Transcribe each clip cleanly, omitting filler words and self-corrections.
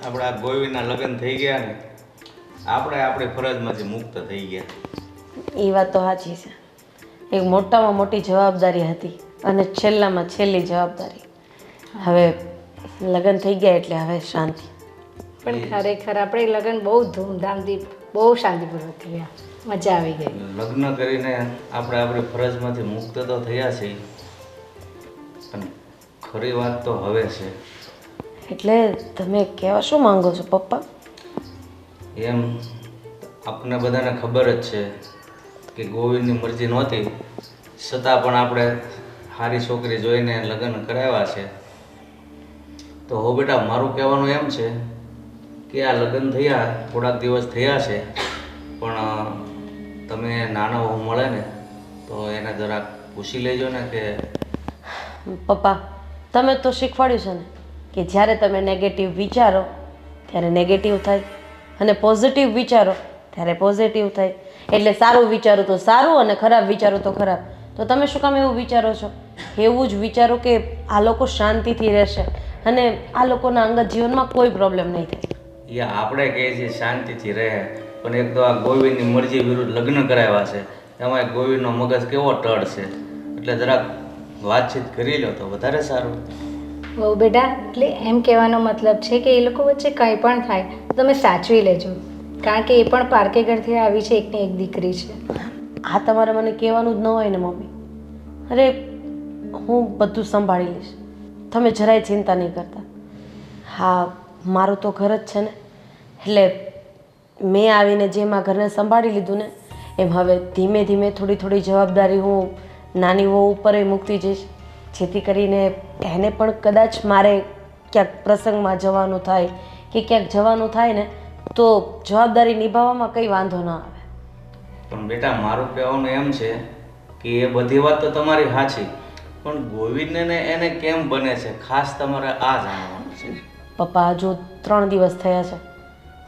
આપણા ગોવીના લગ્ન થઈ ગયા ને આપણે આપણી ફરજમાંથી મુક્ત થઈ ગયા. એ વાત તો સાચી છે. એક મોટામાં મોટી જવાબદારી હતી અને છેલ્લામાં છેલ્લી જવાબદારી. હવે લગ્ન થઈ ગયા એટલે હવે શાંતિ. પણ ખરેખર આપણે લગ્ન બહુ ધૂમધામથી બહુ શાંતિપૂર્વક થયા, મજા આવી ગઈ. લગ્ન કરીને આપણે આપણી ફરજમાંથી મુક્ત તો થયા છીએ, પણ ખરી વાત તો હવે છે. એટલે તમે કહેવા શું માંગો છો પપ્પા? એમ આપને બધાને ખબર જ છે કે ગોવિંદની મરજી નહોતી, છતાં પણ આપણે સારી છોકરી જોઈને લગ્ન કરાવ્યા છે. તો હો બેટા, મારું કહેવાનું એમ છે કે આ લગ્ન થયા થોડાક દિવસ થયા છે, પણ તમે નાનો વહુ મળે ને તો એને જરાક પૂછી લેજો ને કે. પપ્પા, તમે તો શીખવાડ્યું છે ને કે જ્યારે તમે નેગેટિવ વિચારો ત્યારે નેગેટિવ થાય અને પોઝિટિવ વિચારો ત્યારે પોઝિટિવ થાય. એટલે સારું વિચારો તો સારું અને ખરાબ વિચારો તો ખરાબ. તો તમે શું કામ એવું વિચારો છો? એવું જ વિચારો કે આ લોકો શાંતિથી રહેશે અને આ લોકોના અંગત જીવનમાં કોઈ પ્રોબ્લેમ નહીં થાય. એ આપણે કહીએ છીએ શાંતિથી રહે, પણ એક તો આ ગોવિંદની મરજી વિરુદ્ધ લગ્ન કરાવ્યા છે, એમાં ગોવિંદનો મગજ કેવો ટળ છે, એટલે જરાક વાતચીત કરી લો તો વધારે સારું. બહુ બેટા, એટલે એમ કહેવાનો મતલબ છે કે એ લોકો વચ્ચે કંઈ પણ થાય તો તમે સાચવી લેજો, કારણ કે એ પણ પારકે ઘરથી આવી છે, એકને એક દીકરી છે. આ તમારે મને કહેવાનું જ ન હોય ને મમ્મી. અરે હું બધું સંભાળી લઈશ, તમે જરાય ચિંતા નહીં કરતા. હા, મારું તો ઘર જ છે ને, એટલે મેં આવીને જેમ આ ઘરને સંભાળી લીધું ને એમ હવે ધીમે ધીમે થોડી થોડી જવાબદારી હું નાની વહુ ઉપર મૂકતી જઈશ, જેથી કરીને એને પણ કદાચ મારે ક્યાંક પ્રસંગમાં જવાનું થાય કે ક્યાંક જવાનું થાય ને તો જવાબદારી નિભાવવામાં કંઈ વાંધો ન આવે. પણ બેટા, મારું કહેવાનું એમ છે કે એ બધી વાત તો તમારી સાચી, પણ ગોવિંદને ને એને કેમ બને છે ખાસ તમારે આ જાણવાનું છે. પપ્પા, જો 3 દિવસ થયા છે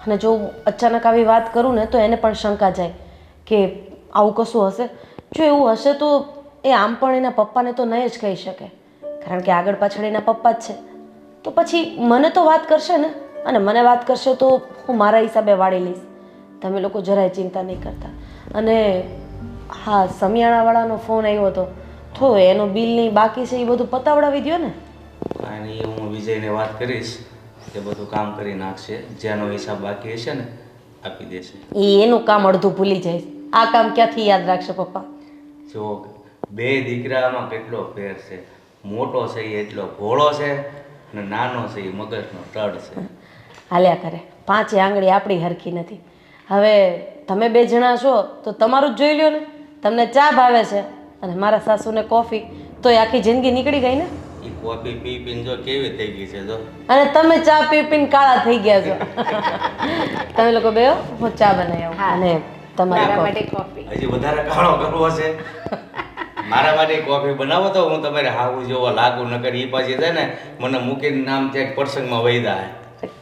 અને જો અચાનક આવી વાત કરું ને તો એને પણ શંકા જાય કે આવું કશું હશે. જો એવું હશે તો એ આમ પણ એના પપ્પાને તો નહીં જ કહી શકે, કારણ કે આગળ પાછળ એના પપ્પા જ છે. તો પછી મને તો વાત કરશે ને, અને મને વાત કરશે તો હું મારા હિસાબે વાળી લઈશ. તમે લોકો જરાય ચિંતા નહીં કરતા. અને હા, સમિયાણાવાળાનો ફોન આવ્યો હતો તો એનો બિલની બાકી છે એ બધું પતાવડાવી દો ને. અને એ હું વિજયને વાત કરીશ કે બધું કામ કરી નાખશે, જેનો હિસાબ બાકી હશે ને આપી દેશે. એનું કામ અડધું ભૂલી જાય, આ કામ ક્યાંથી યાદ રાખશે પપ્પા? જો 2 દીકરામાં કેટલો ફેર છે. મોટો છે એ એટલો ભોળો છે અને નાનો છે એ મગજનો ટળ છે. હાલ્યા કરે, 5 આંગળી આપણી હરખી નથી. હવે તમે 2 જણા છો તો તમારું જ જોઈ લ્યો ને. તમને ચા ભાવે છે અને મારા સાસુને કોફી, તો એ આખી જિંદગી નીકળી ગઈ ને. એ કોફી પી પીને જો કેવી થઈ ગઈ છે. જો અને તમે ચા પી પીને કાળા થઈ ગયા છો. તમે લોકો બેહો, હું ચા બનાવી આવું. અને તમારા મારા માટે માટે કોફી. હજી વધારે કાળો કરવો છે? મારા માટે કોફી બનાવો તો હું તમારે હાવું જેવો લાગુ, નકર એ પાછી છે ને મને મૂકીને નામ ક્યાંક પ્રસંગમાં વહી જાય.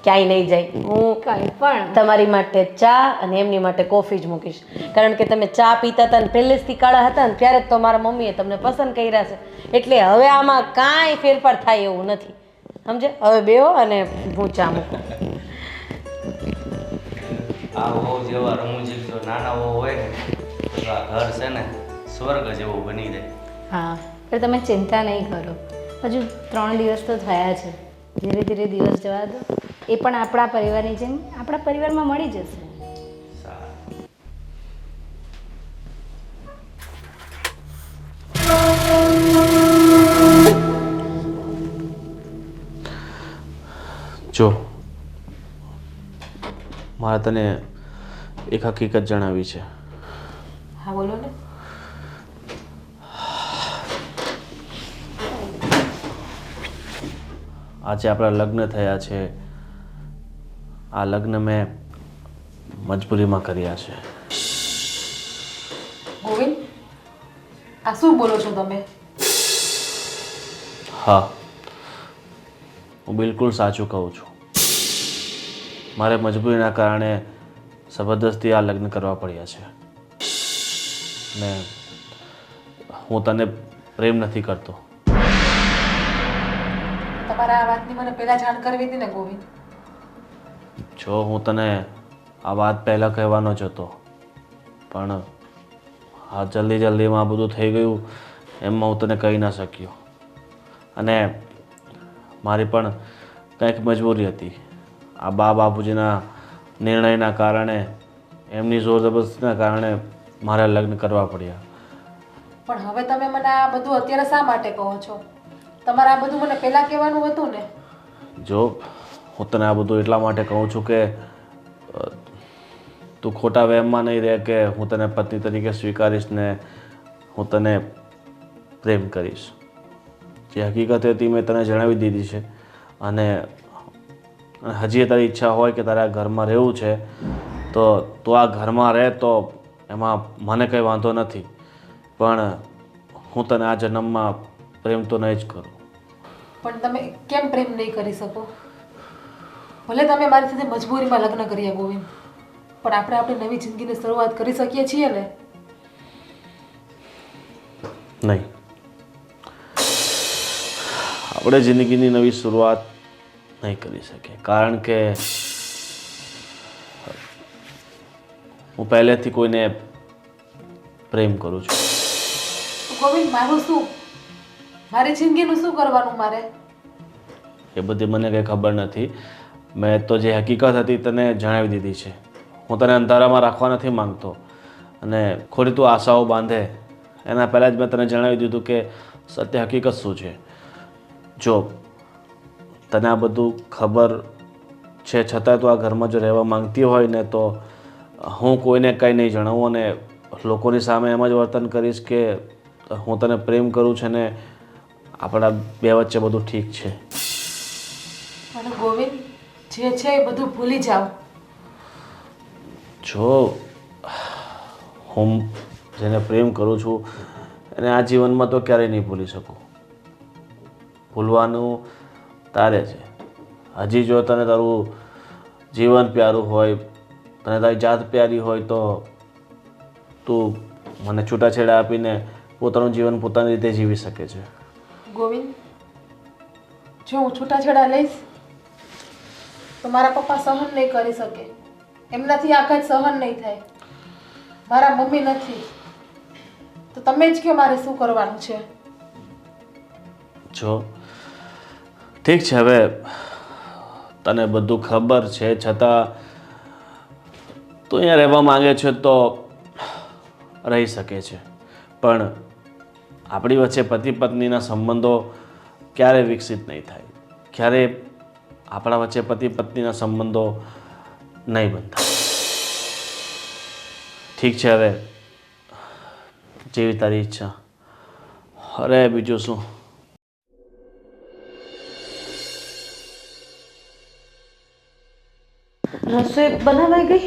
ક્યાંય નહીં જાય. હું કંઈ પણ તમારી માટે ચા અને એમની માટે કોફી જ મૂકીશ, કારણ કે તમે ચા પીતા હતા ને પહેલેથી કાળા હતા ને ત્યારે જ તો મારા મમ્મીએ તમને પસંદ કર્યા છે. એટલે હવે આમાં કાંઈ ફેરફાર થાય એવું નથી, સમજે? હવે બેહો અને હું ચા મૂકું. આ વહુ જેવા રમૂજી જો નાના વહુ હોય ને તો આ ઘર છે ને સ્વર્ગ જેવું બની જાય. હા, પણ તમે ચિંતા નહીં કરો, હજુ 3 દિવસ તો થયા છે, ધીરે ધીરે દિવસ જવા દો. એ પણ આપણા પરિવારની જેમ આપણા પરિવારમાં મળી જશે. સારું. જો મારે તને એક હકીકત જણાવી છે. હા, બોલો ને. આજે આપણા લગ્ન થયા છે. આ લગ્ન મેં મજબૂરીમાં કર્યા છે. ગોવિંદ, આ શું બોલો છો તમે? હા, હું બિલકુલ સાચું કહું છું. મારે મજબૂરીના કારણે જબરદસ્તી આ લગ્ન કરવા પડ્યા છે. ને હું તને પ્રેમ નથી કરતો. તમારા આ વાતની મને પહેલા જાણ કરવી હતી ને ગોવિંદ. જો હું તને આ વાત પહેલાં કહેવાનો જ હતો, પણ આ જલ્દીમાં આ બધું થઈ ગયું એમાં હું તને કહી ના શક્યો. અને મારી પણ કંઈક મજબૂરી હતી. આ બાપુજીના નિર્ણયના કારણે, એમની જોર જબરદસ્તીના કારણે મારે લગ્ન કરવા પડ્યા. પણ હવે તમે મને આ બધું અત્યારે શા માટે કહો છો? તમારે આ બધું મને પહેલાં કહેવાનું હતું ને. જો હું તને આ બધું એટલા માટે કહું છું કે તું ખોટા વહેમમાં નહીં રહે કે હું તને પત્ની તરીકે સ્વીકારીશ ને હું તને પ્રેમ કરીશ. જે હકીકત હતી મેં તને જણાવી દીધી છે. અને હજી તારી ઈચ્છા હોય કે તારે આ ઘરમાં રહેવું છે તો તું આ ઘરમાં રહે, તો એમાં મને કંઈ વાંધો નથી. પણ હું તને આ જન્મમાં પ્રેમ તો નહીં જ કરું. પણ તમે કેમ પ્રેમ નહીં કરી શકો? ભલે તમે મારી સાથે મજબૂરીમાં લગ્ન કર્યા ગોવિંદ, પણ આપણે આપણી નવી જિંદગીની શરૂઆત કરી શકીએ છીએ ને. નહીં, આપણે જિંદગીની નવી શરૂઆત નહીં કરી શકીએ, કારણ કે હું પહેલેથી કોઈને પ્રેમ કરું છું. તો ગોવિંદ, મારું શું? મારી જિંદગીનું શું કરવાનું મારે? એ બધી મને કંઈ ખબર નથી. મેં તો જે હકીકત હતી તને જણાવી દીધી છે. હું તને અંધારામાં રાખવા નથી માંગતો અને ખોટી તું આશાઓ બાંધે એના પહેલાં જ મેં તને જણાવી દીધું કે સત્ય હકીકત શું છે. જો તને આ બધું ખબર છે છતાં તું આ ઘરમાં જો રહેવા માંગતી હોય ને, તો હું કોઈને કંઈ નહીં જણાવું અને લોકોની સામે એમ જ વર્તન કરીશ કે હું તને પ્રેમ કરું છું ને આપણા બે વચ્ચે બધું ઠીક છે. અને ગોવિંદ, જે છે એ બધું ભૂલી જાઓ. જો હું જેને પ્રેમ કરું છું એને આ જીવનમાં તો ક્યારેય નહીં ભૂલી શકું. ભૂલવાનું તારે છે. હજી જો તને તારું જીવન પ્યારું હોય, તને તારી જાત પ્યારી હોય, તો તું મને છૂટાછેડા આપીને પોતાનું જીવન પોતાની રીતે જીવી શકે છે. ગોવિંદ, જો હું છૂટાછેડા લઈશ તો મારા પપ્પા સહન નહીં કરી શકે. એમનાથી આઘાત સહન નહીં થાય. મારા મમ્મી નથી. તો તમે જ કહો મારે શું કરવાનું છે. જો ઠીક છે, હવે તને બધું ખબર છે છતાં તું અહીંયા રહેવા માંગે છે તો રહી શકે છે. પણ આપણી વચ્ચે પતિ પત્નીના સંબંધો ક્યારે વિકસિત નહીં થાય, ક્યારે આપણા વચ્ચે પતિ પત્નીના સંબંધો નહીં બનતા. ઠીક છે, હવે જેવી તારી ઈચ્છા. અરે બીજું શું, રસોઈ બનાવાઈ ગઈ?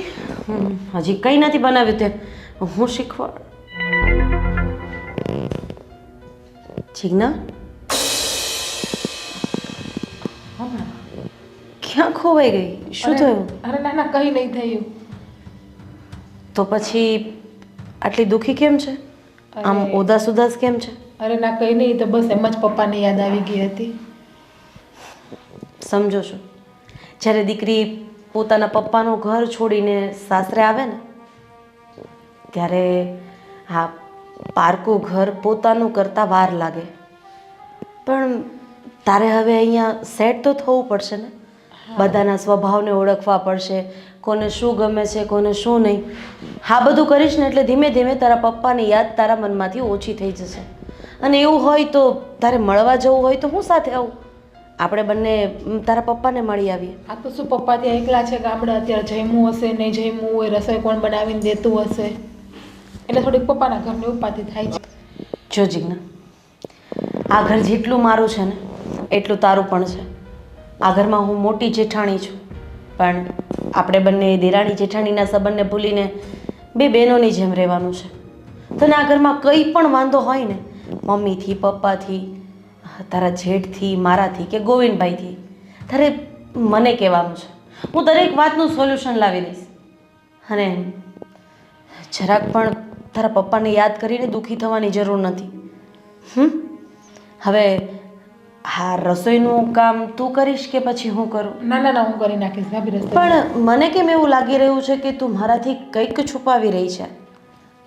હજી કંઈ નથી બનાવ્યું તે હું શીખવાડ. જીજ્ઞા, ક્યાં ખોવાઈ ગઈ? શું થયું? અરે ના ના, કંઈ નહીં થયું. તો પછી આટલી દુઃખી કેમ છે? આમ ઉદાસ ઉદાસ કેમ છે? અરે ના, કંઈ નહીં. તો બસ એમ જ પપ્પાને યાદ આવી ગઈ હતી. સમજો છો, જ્યારે દીકરી પોતાના પપ્પાનું ઘર છોડીને સાસરે આવે ને, ત્યારે હા, પારકું ઘર પોતાનું કરતાં વાર લાગે. પણ તારે હવે અહીંયા સેટ તો થવું પડશે ને. બધાના સ્વભાવને ઓળખવા પડશે, કોને શું ગમે છે, કોને શું નહીં. હા, બધું કરીશ ને એટલે ધીમે ધીમે તારા પપ્પાની યાદ તારા મનમાંથી ઓછી થઈ જશે. અને એવું હોય તો તારે મળવા જવું હોય તો હું સાથે આવું, આપણે બંને તારા પપ્પાને મળી આવીએ. આ તો શું, પપ્પા ત્યાં એકલા છે ગામડે, અત્યારે જમવું હશે નહીં જમવું હોય, રસોઈ કોણ બનાવીને દેતું હશે, એટલે થોડીક પપ્પાના ઘરની ઉપાધિ થાય છે. જો જીજ્ઞા, આ ઘર જેટલું મારું છે ને એટલું તારું પણ છે. આ ઘરમાં હું મોટી જેઠાણી છું, પણ આપણે બંને દેરાણી જેઠાણીના સંબંધને ભૂલીને બે બહેનોની જેમ રહેવાનું છે. તને આ ઘરમાં કંઈ પણ વાંધો હોય ને, મમ્મીથી, પપ્પાથી, તારા જેઠથી, મારાથી કે ગોવિંદભાઈથી, તારે મને કહેવાનું છે. હું દરેક વાતનું સોલ્યુશન લાવી દઈશ. અને જરાક પણ તારા પપ્પાને યાદ કરીને દુઃખી થવાની જરૂર નથી. હવે હા, રસોઈનું કામ તું કરીશ કે પછી હું કરું? ના ના ના, હું કરી નાખીશ ભાભી રસોઈ. પણ મને કેમ એવું લાગી રહ્યું છે કે તું મારાથી કંઈક છુપાવી રહી છે.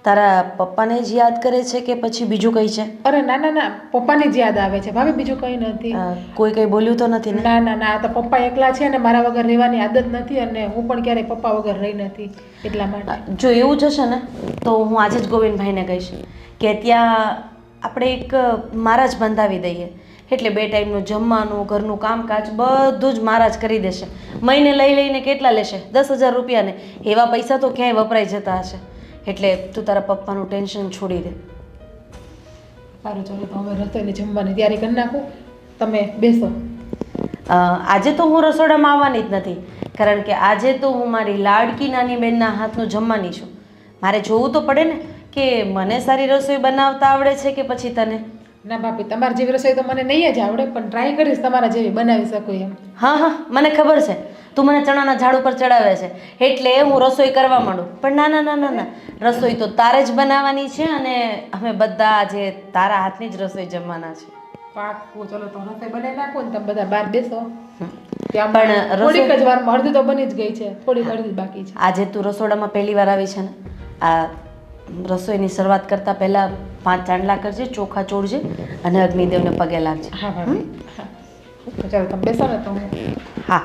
તારા પપ્પાને જ યાદ કરે છે કે પછી બીજું કંઈ છે? અરે ના ના ના, પપ્પાની જ યાદ આવે છે ભાભી, બીજું કંઈ નથી. કોઈ કંઈ બોલ્યું તો નથી ને? ના ના ના, આ તો પપ્પા એકલા છે ને મારા વગર રહેવાની આદત નથી, અને હું પણ ક્યારેય પપ્પા વગર રહી નથી, એટલા માટે. જો એવું જશે ને તો હું આજે જ ગોવિંદભાઈને કહીશ કે ત્યાં આપણે એક મહારાજ બંધાવી દઈએ, એટલે 2 ટાઈમનું જમવાનું, ઘરનું કામકાજ બધું જ મહારાજ કરી દેશે. મહિને લઈને કેટલા લેશે? 10,000 રૂપિયાને. એવા પૈસા તો ક્યાંય વપરાઈ જતા હશે. એટલે તું તારા પપ્પાનું ટેન્શન છોડી દે. સારું, ચલો તો હવે રસોઈને જમવાની તૈયારી કરી નાખું, તમે બેસો. આજે તો હું રસોડામાં આવવાની જ નથી, કારણ કે આજે તો હું મારી લાડકી નાની બહેનના હાથનું જમવાની છું. મારે જોવું તો પડે ને કે મને સારી રસોઈ બનાવતા આવડે છે કે પછી તને. ના ભાભી, તમારી જેવી રસોઈ તો મને નહીં જ આવડે, પણ ટ્રાય કરીશ તમારા જેવી બનાવી શકું એમ. હા હા, મને ખબર છે તું મને ચણાના ઝાડ ઉપર ચડાવે છે એટલે હું રસોઈ કરવા માંડું. પણ ના ના ના ના ના, રસોઈ તો તારે જ બનાવવાની છે, અને અમે બધા આજે તારા હાથની જ રસોઈ જમવાના છે. પાકું, ચલો તો રસોઈ બનાવી નાખો ને તમે બધા બહાર બેસો. ત્યાં પણ પણ થોડીક જ વારમાં અડધી તો બની જ ગઈ છે, થોડીક અડધી બાકી છે. આજે તું રસોડામાં પહેલી વાર આવી છે ને, આ રસોઈની શરૂઆત કરતાં પહેલાં 5 ચાંદલા કરજે, ચોખા ચોળજે અને અગ્નિદેવને પગે લાગજે. હા ભાભી, હા. તો ચાલો તમે બેસો ને તો હું. હા.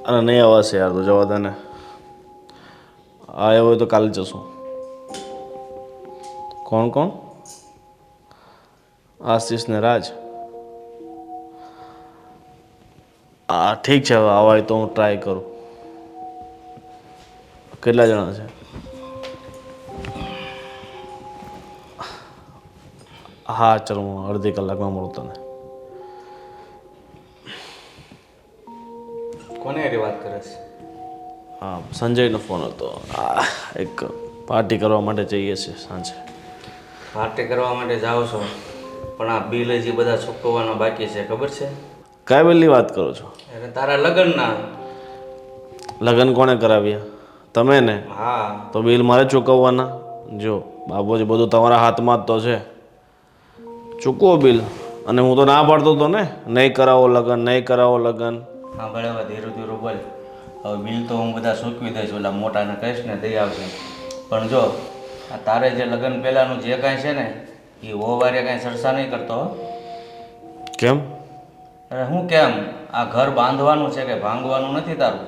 અને નહીં આવશે યાર, તો જવા દે ને. આવ્યો હોય તો કાલે જશું. કોણ કોણ? આશીષ ને રાજ. હા ઠીક છે, હવે આવાય તો હું ટ્રાય કરું. કેટલા જણા છે? હા ચાલો, હું અડધી કલાકમાં મળું તને. કોને એરી વાત કરે છે? હા, સંજયનો ફોન હતો. એક પાર્ટી કરવા માટે જઈએ છીએ સાંજે. પાર્ટી કરવા માટે જાઓ છો, પણ આ બિલ હજી બધા ચૂકવવાના બાકી છે, ખબર છે? કયા બિલની વાત કરો છો? એટલે તારા લગ્નના. લગ્ન કોણે કરાવ્યા? તમે ને? હા. તો બિલ મારે ચૂકવવાના? જો બાબુજી, બધું તમારા હાથમાં જ તો છે. ચૂકવો બિલ. અને હું તો ના પાડતો હતો ને, નહીં કરાવો લગ્ન, નહીં કરાવો લગ્ન. હા ભલે, હવે ધીરું ધીરું બોલ. હવે બિલ તો હું બધા ચૂકવી દઈશ, ઓલા મોટાને કહીશ ને દઈ આવશે. પણ જો આ તારે જે લગ્ન પહેલાંનું જે કાંઈ છે ને, એ વારે કાંઈ ચર્ચા નહીં કરતો હો. કેમ? અરે હું કેમ? આ ઘર બાંધવાનું છે કે ભાંગવાનું નથી તારું.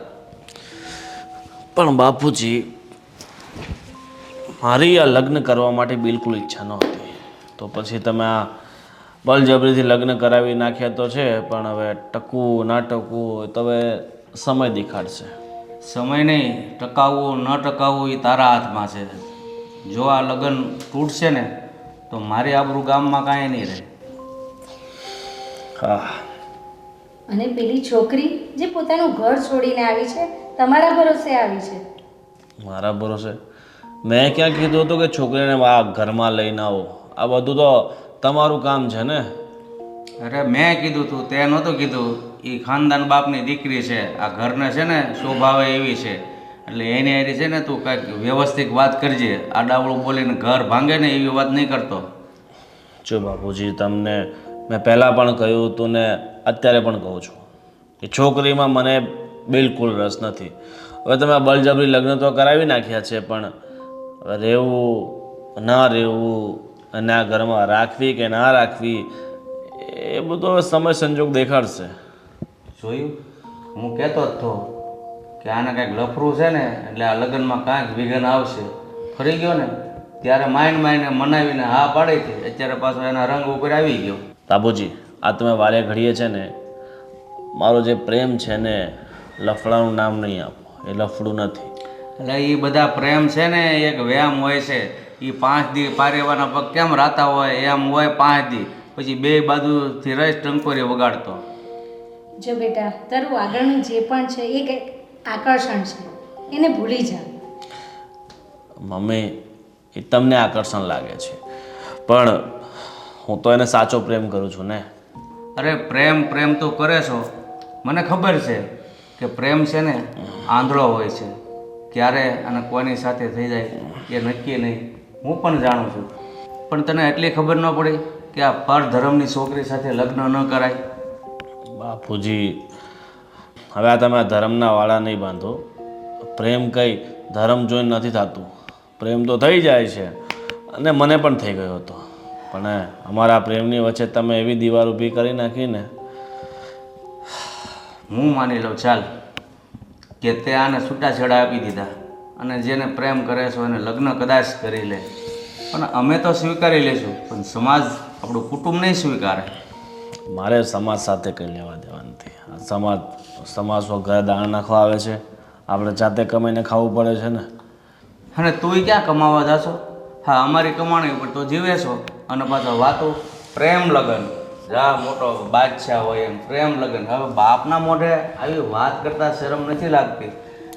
પણ બાપુજી, મારી આ લગ્ન કરવા માટે બિલકુલ ઈચ્છા નહોતી. તો પછી તમે આ બળજબરીથી લગ્ન કરાવી નાખ્યા તો છે, પણ હવે ટકવું ના ટકવું તો હવે સમય દેખાડશે. સમય નહીં, ટકાવવું ન ટકાવવું એ તારા હાથમાં છે. જો આ લગ્ન તૂટશે ને તો મારી આબરૂ ગામમાં કાંઈ નહીં રહે. હા. અને પેલી છોકરી જે પોતાનું ઘર છોડીને આવી છે, તમારા ભરોસે આવી છે. મારા ભરોસે? મેં ક્યાં કીધું હતું કે છોકરીને આ ઘરમાં લઈને આવો? આ બધું તો તમારું કામ છે ને. અરે મેં કીધું તું, તે નહોતું કીધું. એ ખાનદાન બાપની દીકરી છે, આ ઘરને છે ને શોભાવે એવી છે, એટલે એની હારી છે ને તું કાંઈક વ્યવસ્થિત વાત કરજે. આડાવળું બોલીને ઘર ભાંગે ને એવી વાત નહીં કરતો. જો બાપુજી, તમને મેં પહેલાં પણ કહ્યું હતું ને અત્યારે પણ કહું છું, એ છોકરીમાં મને બિલકુલ રસ નથી. હવે તમે બળજબરી લગ્ન તો કરાવી નાખ્યા છે, પણ રહેવું ના રહેવું અને આ ઘરમાં રાખવી કે ના રાખવી એ બધું હવે સમય સંજોગ દેખાડશે. જોયું? હું કહેતો જ હતો કે આને કાંઈક લફરું છે ને, એટલે આ લગ્નમાં કાંઈક વિઘન આવશે. ફરી ગયો ને ત્યારે માઇન્ડ મનાવીને હા પાડી હતી, અત્યારે પાછો એના રંગ ઉપર આવી ગયો. બાપુજી, આ તમે વારે ઘડીએ છે ને, મારો જે પ્રેમ છે ને, લફડાનું નામ નહીં આપો, એ લફડું નથી. એટલે એ બધા પ્રેમ છે ને એક વ્યાયામ હોય છે. એ 5 દી પારેવાના પગ કેમ રાતા હોય એમ હોય 5 દી, પછી 2 બાજુથી રહીશ ટંકોરી વગાડતો. જો બેટા, તારું આગળનું જે પણ છે એ કંઈક આકર્ષણ છે, એને ભૂલી જા. મમ્મી, એ તમને આકર્ષણ લાગે છે, પણ હું તો એને સાચો પ્રેમ કરું છું ને. અરે પ્રેમ તો કરે છો, મને ખબર છે કે પ્રેમ છે ને આંધળો હોય છે, ક્યારે અને કોની સાથે થઈ જાય એ નક્કી નહીં. હું પણ જાણું છું, પણ તને એટલી ખબર ન પડી કે આ પરધર્મની છોકરી સાથે લગ્ન ન કરાય? બાપુજી, હવે આ તમે ધર્મના વાળા નહીં બાંધો. પ્રેમ કંઈ ધર્મ જોઈને નથી થતું. પ્રેમ તો થઈ જાય છે અને મને પણ થઈ ગયો હતો. પણ અમારા પ્રેમની વચ્ચે તમે એવી દીવાર ઊભી કરી નાખીને. હું માની લઉં ચાલ કે તે આને છૂટાછેડા આપી દીધા અને જેને પ્રેમ કરે છે એને લગ્ન કદાચ કરી લે, પણ અમે તો સ્વીકારી લઈશું, પણ સમાજ આપણું કુટુંબ નહીં સ્વીકારે. મારે સમાજ સાથે કંઈ લેવા દેવા નથી. આ સમાજ ઘરે દાણ નાખવા આવે છે, આપણે જાતે કમાઈને ખાવું પડે છે ને. અને તુંય ક્યાં કમાવા જાશો? હા, અમારી કમાણી ઉપર તો જીવે છો અને પાછા વાતો પ્રેમ લગ્ન, જા મોટો બાદશાહ હોય એમ પ્રેમ લગ્ન. હવે બાપના મોઢે આવી વાત કરતા શરમ નથી લાગતી?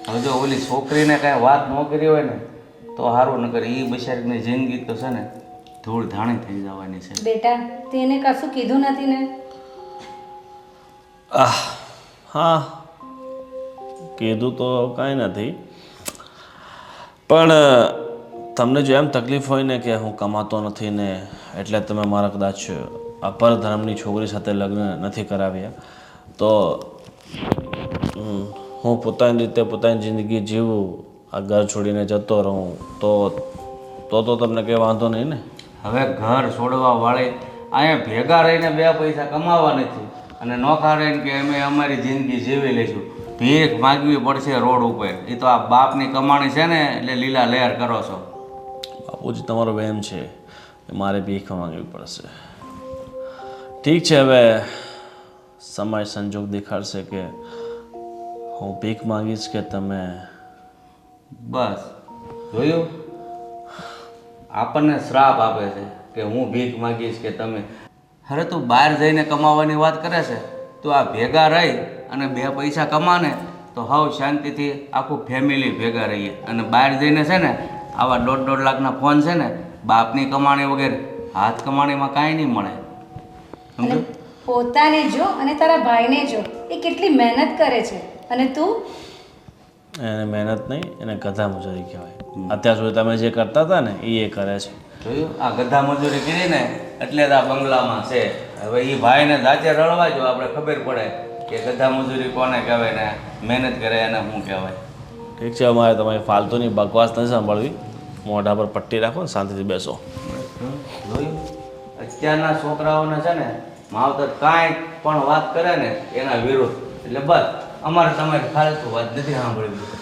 હવે જો ઓલી છોકરીને કાંઈ વાત ન કરી હોય ને તો સારું, ન કરે એ બિચારીની જિંદગી તો છે ને ધૂળ ધાણી થઈ જવાની છે. બેટા તેને કશું કીધું નથી ને? હા, કીધું તો કાંઈ નથી, પણ તમને જો એમ તકલીફ હોય ને કે હું કમાતો નથી ને એટલે તમે મારા કદાચ અપર ધર્મની છોકરી સાથે લગ્ન નથી કરાવ્યા, તો હું પોતાની રીતે પોતાની જિંદગી જીવું, આ ઘર છોડીને જતો રહું, તો તમને કંઈ વાંધો નહીં ને? હવે ઘર છોડવા વાળી અહીંયા ભેગા રહીને બે પૈસા કમાવા નથી અને નોખા રહીને કે અમે અમારી જિંદગી જીવી લઈશું. ભીખ માગવી પડશે રોડ ઉપર. એ તો આ બાપની કમાણી છે ને એટલે લીલા લહેર કરો છો. બાપુજી, તમારો વહેમ છે મારે ભીખ માંગવી પડશે. ઠીક છે, હવે સમય સંજોગ દેખાડશે કે હું ભીખ માંગીશ કે તમે. બસ જોયું, આપણને શ્રાપ આપે છે કે હું ભીખ માગીશ કે તમે. અરે તું બહાર જઈને કમાવાની વાત કરે છે, તું આ ભેગા રહી અને બે પૈસા કમાને તો હવ શાંતિથી આખું ફેમિલી ભેગા રહીએ. અને બહાર જઈને છે ને આવા 1.5 લાખના ફોન છે ને બાપની કમાણી વગેરે હાથ કમાણીમાં કાંઈ નહીં મળે. અને પોતાને જો અને તારા ભાઈને જો, એ કેટલી મહેનત કરે છે અને તું એને મહેનત નહીં, એને ગધા મજૂરી કહેવાય. અત્યાર સુધી તમે જે કરતા હતા ને એ કરે છે. જોયું, આ ગધા મજૂરી કરી ને એટલે જ આ બંગલામાં છે. હવે એ ભાઈને જાતે રળવા જો, આપણે ખબર પડે કે ગધા મજૂરી કોને કહેવાય ને મહેનત કરે એને શું કહેવાય. ઠીક છે, અમારે તમારી ફાલતુની બકવાસ નથી સાંભળવી. મોઢા પર પટ્ટી રાખો ને શાંતિથી બેસો. જોયું, અત્યારના છોકરાઓને છે ને માવતર કાંઈ પણ વાત કરે ને એના વિરુદ્ધ, એટલે બસ અમારે તમારી ફાલતુ વાત નથી સાંભળવી.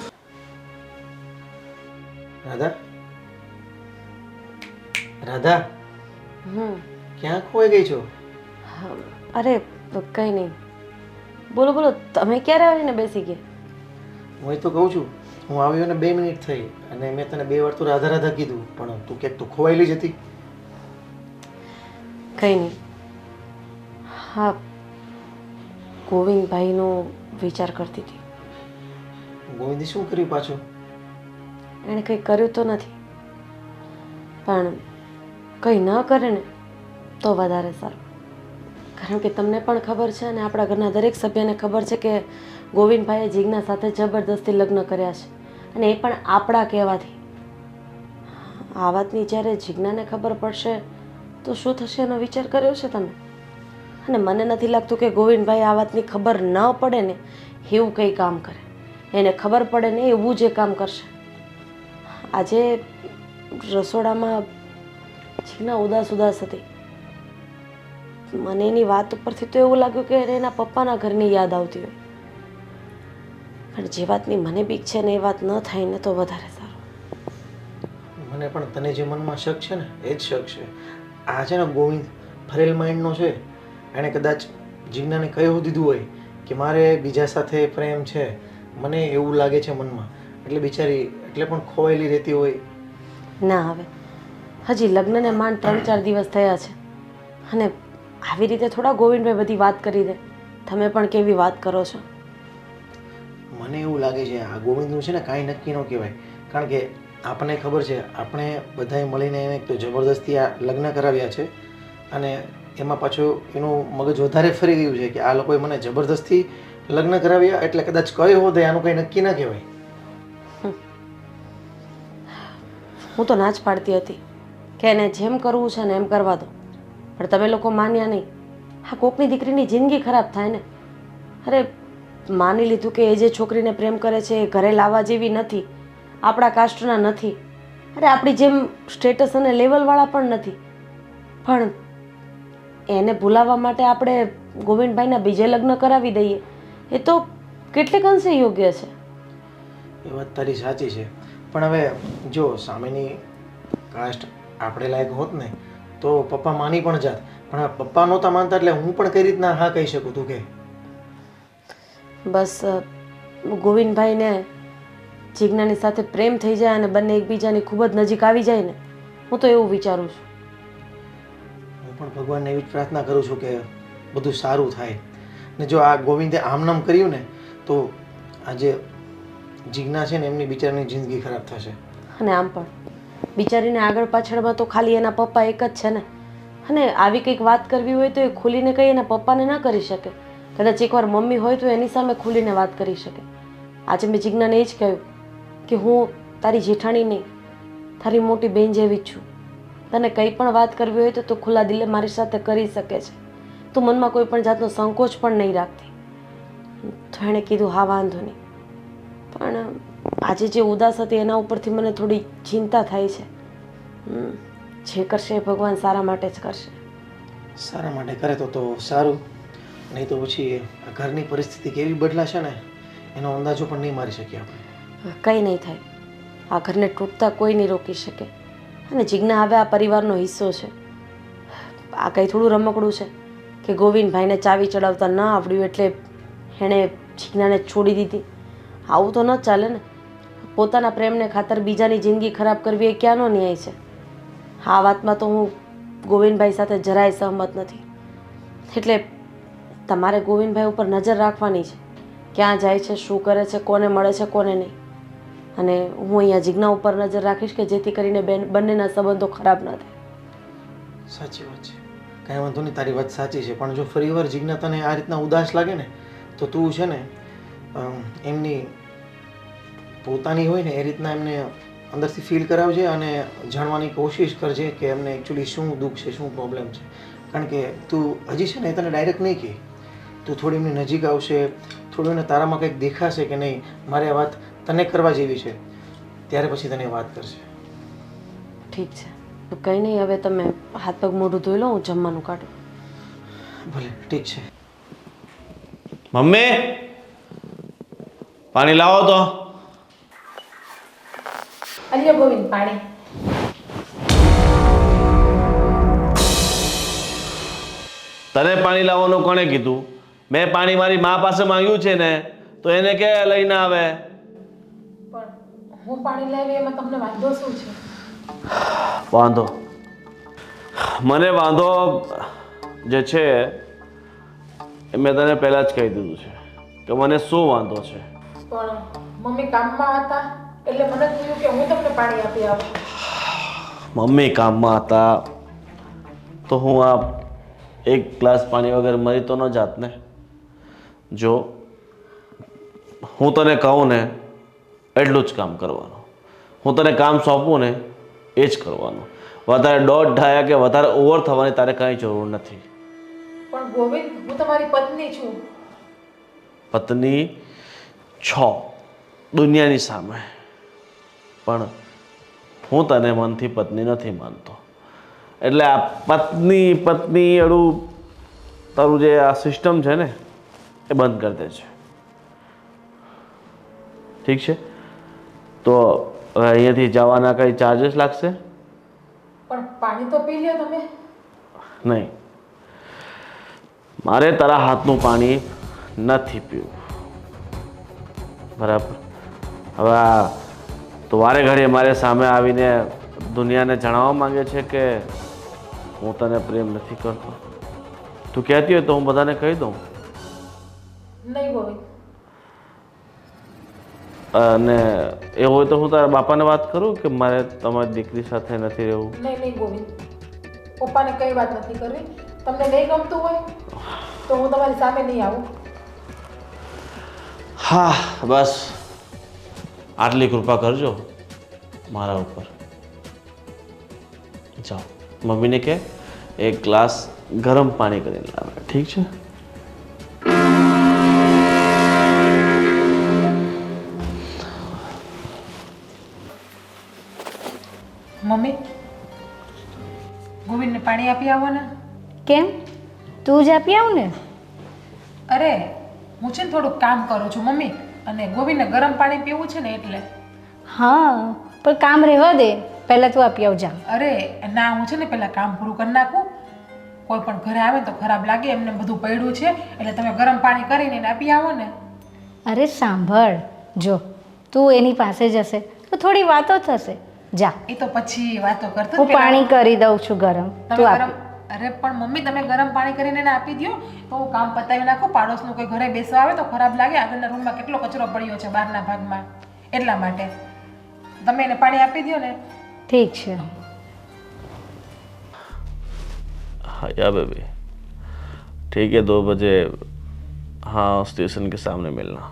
રાધા, રાધા, ક્યાં ખોઈ ગઈ છો? અરે કંઈ નહીં, બોલો બોલો. તમે ક્યારે આવીને બેસી ગયા? હું તો કહું છું, હું આવ્યો ને 2 મિનિટ થઈ અને મેં તને 2 વાર તો રાધા રાધા કીધું, પણ તું ક્યાંક તો ખોવાયેલી જ હતી. કંઈ નહીં. હા, ગોવિંદભાઈનો વિચાર કરતી હતી. ગોવિંદે શું કર્યું પાછું? એણે કંઈ કર્યું તો નથી, પણ કંઈ ન કરે ને તો વધારે સારું. કારણ કે તમને પણ ખબર છે અને આપણા ઘરના દરેક સભ્યને ખબર છે કે ગોવિંદભાઈએ જીજ્ઞા સાથે જબરદસ્તી લગ્ન કર્યા છે, અને એ પણ આપણા કહેવાથી. આ વાતની જ્યારે જીજ્ઞાને ખબર પડશે તો શું થશે એનો વિચાર કર્યો છે તમે? અને મને નથી લાગતું કે ગોવિંદભાઈ આ વાતની ખબર ન પડે ને એવું કંઈ કામ કરે. એને ખબર પડે ને એવું જ એ કામ કરશે. આજે રસોડામાં જીજ્ઞા ઉદાસ હતી. મને એની વાત ઉપરથી તો એવું લાગ્યું કે એને એના પપ્પાના ઘરની યાદ આવતી હોય. પણ જે વાતની મને બીક છે ને એ વાત ન થાય ને તો વધારે સારું. મને પણ તને જે મનમાં શક છે ને એ જ શક છે. આ છે ને ગોવિંદ ફરેલ માઇન્ડનો છે. એણે કદાચ જીજ્ઞાને કહી દીધું હોય કે મારે બીજા સાથે પ્રેમ છે, મને એવું લાગે છે મનમાં, એટલે બિચારી એટલે પણ ખોવાયેલી રહેતી હોય. ના, હવે હજી લગ્નને માંડ 3-4 દિવસ થયા છે અને આવી રીતે થોડા ગોવિંદભાઈ બધી વાત કરી દે. તમે પણ કેવી વાત કરો છો. મને એવું લાગે છે આ ગોવિંદનું છે ને કાંઈ નક્કી ન કહેવાય. કારણ કે આપણને ખબર છે, આપણે બધાએ મળીને એને એક તો જબરદસ્તી આ લગ્ન કરાવ્યા છે અને એમાં પાછું એનું મગજ વધારે ફરી ગયું છે કે આ લોકોએ મને જબરદસ્તી લગ્ન કરાવ્યા, એટલે કદાચ કયો હોત આનું કંઈ નક્કી ના કહેવાય. હું તો ના જ પાડતી હતી કે એને જેમ કરવું છે ને એમ કરવા દો. પણ તમે લોકો માન્યા નહીં. હા, કોકની દીકરીની જિંદગી ખરાબ થાય ને. અરે માની લીધું કે એ જે છોકરીને પ્રેમ કરે છે એ ઘરે લાવવા જેવી નથી, આપણા કાસ્ટના નથી, અરે આપણી જેમ સ્ટેટસ અને લેવલવાળા પણ નથી, પણ એને ભૂલાવવા માટે આપણે ગોવિંદભાઈના બીજે લગ્ન કરાવી દઈએ એ તો કેટલીક અંશે યોગ્ય છે. એ વાત તારી સાચી છે, પણ હવે જો સામેની કાસ્ટ આપણે લાયક હોત ને તો પપ્પા માની પણ જાત, પણ હવે પપ્પા નહોતા માનતા એટલે હું પણ કઈ રીતના હા કહી શકું? તું કે બસ ગોવિંદભાઈને જીજ્ઞાની સાથે પ્રેમ થઈ જાય અને બંને એકબીજાની ખૂબ જ નજીક આવી જાય ને, હું તો એવું વિચારું છું. હું પણ ભગવાનને એવી જ પ્રાર્થના કરું છું કે બધું સારું થાય. ને જો આ ગોવિંદે આમનામ કર્યું ને તો આજે જીજ્ઞા છે ને એમની બિચારાની જિંદગી ખરાબ થશે. અને આમ પણ બિચારીને આગળ પાછળમાં તો ખાલી એના પપ્પા એક જ છે ને, અને આવી કંઈક વાત કરવી હોય તો એ ખુલીને કંઈ એના પપ્પાને ના કરી શકે. કદાચ એકવાર મમ્મી હોય તો એની સામે ખુલીને વાત કરી શકે. આજે મેં જીજ્ઞાને એ જ કહ્યું કે હું તારી જેઠાણી નહીં, તારી મોટી બહેન જેવી જ છું. તને કંઈ પણ વાત કરવી હોય તો તું ખુલ્લા દિલે મારી સાથે કરી શકે છે. તું મનમાં કોઈ પણ જાતનો સંકોચ પણ નહીં રાખતી. તો એણે કીધું હા વાંધો નહીં, પણ આજે જે ઉદાસ હતી એના ઉપરથી મને થોડી ચિંતા થાય છે. જે કરશે એ ભગવાન સારા માટે જ કરશે. સારા માટે કરે તો સારું, નહીં તો પછી આ ઘરની પરિસ્થિતિ કેવી બદલાશે ને એનો અંદાજો પણ નહીં મારી શકીએ આપણે. કંઈ નહીં થાય, આ ઘરને તૂટતા કોઈ નહીં રોકી શકે. અને જીજ્ઞા હવે આ પરિવારનો હિસ્સો છે. આ કંઈ થોડું રમકડું છે કે ગોવિંદભાઈને ચાવી ચડાવતા ન આવડ્યું એટલે એણે જીજ્ઞાને છોડી દીધી? આવું તો ન ચાલે ને. પોતાના પ્રેમને ખાતર બીજાની જિંદગી ખરાબ કરવી એ ક્યાંનો ન્યાય છે? આ વાતમાં તો હું ગોવિંદભાઈ સાથે જરાય સહમત નથી. એટલે તમારે ગોવિંદભાઈ ઉપર નજર રાખવાની છે, ક્યાં જાય છે, શું કરે છે, કોને મળે છે, કોને નહીં. અને હું અહીંયા જીજ્ઞા ઉપર નજર રાખીશ કે જેથી કરીને બંનેના સંબંધો ખરાબ ન થાય. સાચી વાત છે, કાંઈ વાંધો નહીં, તારી વાત સાચી છે. પણ જો ફરીવાર જીજ્ઞા તને આ રીતના ઉદાસ લાગે ને તો તું છે ને એમની પોતાની હોય ને એ રીતના એમને અંદરથી ફીલ કરાવજે અને જાણવાની કોશિશ કરજે કે એમને એકચ્યુઅલી શું દુઃખ છે, શું પ્રોબ્લેમ છે. કારણ કે તું હજી છે ને એ તને ડાયરેક્ટ નહીં કહે, તું થોડી એમની નજીક આવશે, થોડું એને તારામાં કંઈક દેખાશે કે નહીં મારે આ વાત તને કરવા જેવી છે, ત્યારે પછી તને વાત કરશે. ઠીક છે, તો કંઈ નહીં, હવે તમે હાથ પગ મોઢું ધોઈ લો, હું જમવાનું કાઢું. ભલે, ઠીક છે. મમ્મી, પાણી લાવો તો. અલ્યો ગોવિંદ પાણી. તને પાણી લાવવાનું કોણે કીધું? મેં પાણી મારી મા પાસે માંગ્યું છે ને, તો એને કે લઈને આવે. પણ હું પાણી લાવી એમાં તમને વાંધો શું છે? વાંધો મને વાંધો જે છે એ મેં તને પહેલાં જ કહી દીધું છે કે મને શું વાંધો છે. પણ મમ્મી કામમાં હતા એટલે મને થયું કે હું તમને પાણી આપી આવું. મમ્મી કામમાં હતા તો હું આ એક ગ્લાસ પાણી વગર મરી તો ન જાત ને. જો હું તને કહું ને એટલું જ કામ કરવાનું, હું તને કામ સોંપું ને એ જ કરવાનું. વધારે દોઢ ઢાયા કે વધારે ઓવર થવાની તારે કંઈ જરૂર નથી. પણ ગોવિંદ, હું તમારી પત્ની છું. પત્ની છો દુનિયાની સામે, પણ હું તને મનથી પત્ની નથી માનતો. એટલે આ પત્ની એડું તારું જે આ સિસ્ટમ છે ને એ બંધ કરી દે છે. ઠીક છે? તો હવે અહીંયાથી જવાના કંઈ ચાર્जेस લાગશે? પણ પાણી તો પી લ્યો તમે. નહીં, મારે તારા હાથનું પાણી નથી પીવું, બરાબર? હવે આ તો વારે ઘડીએ મારે સામે આવીને દુનિયાને જણાવવા માંગે છે કે હું તને પ્રેમ નથી કરતો. તું કહેતી હોય તો હું બધાને કહી દઉં. નહીં ગોવિંદ. અને એવું હોય તો હું તારા બાપાને વાત કરું કે મારે તમારી દીકરી સાથે નથી રહેવું. નહીં ગોવિંદ, પપ્પાને કઈ વાત નથી કરવી. તમને નહીં ગમતું હોય તો હું તમારી સામે નહીં આવું. હા, બસ આટલી કૃપા કરજો મારા ઉપર. જાઓ, મમ્મીને કહે એક ગ્લાસ ગરમ પાણી કરીને લાવે, ઠીક છે? મમ્મી ગોવિંદને પાણી આપી આવો ને. કેમ તું જ આપી આવ ને. અરે હું છે ને થોડુંક કામ કરું છું મમ્મી, અને ગોવિંદને ગરમ પાણી પીવું છે ને એટલે. હા પણ કામ રહેવા દે, પહેલાં તું આપી આવ જા. અરે ના, હું છે ને પહેલાં કામ પૂરું કરી નાખું. કોઈ પણ ઘરે આવે ને તો ખરાબ લાગે, એમને બધું પડ્યું છે, એટલે તમે ગરમ પાણી કરીને એને આપી આવો ને. અરે સાંભળ, જો તું એની પાસે જશે તો થોડી વાતો થશે. જા, એ તો પછી વાતો કરતો હું પાણી કરી દઉં છું ગરમ, તમે તું ગરમ. આપી. અરે પણ મમ્મી તમે ગરમ પાણી કરીને એને આપી દો તો હું કામ પતાવી નાખું. પાડોશનું કોઈ ઘરે બેસવા આવે તો ખરાબ લાગે. આગળના રૂમમાં કેટલો કચરો પડ્યો છે બહારના ભાગમાં, એટલા માટે તમે એને પાણી આપી દો ને. ઠીક છે. हाँ या बेबी, ठीक है 2 बजे हाँ स्टेशन के सामने मिलना.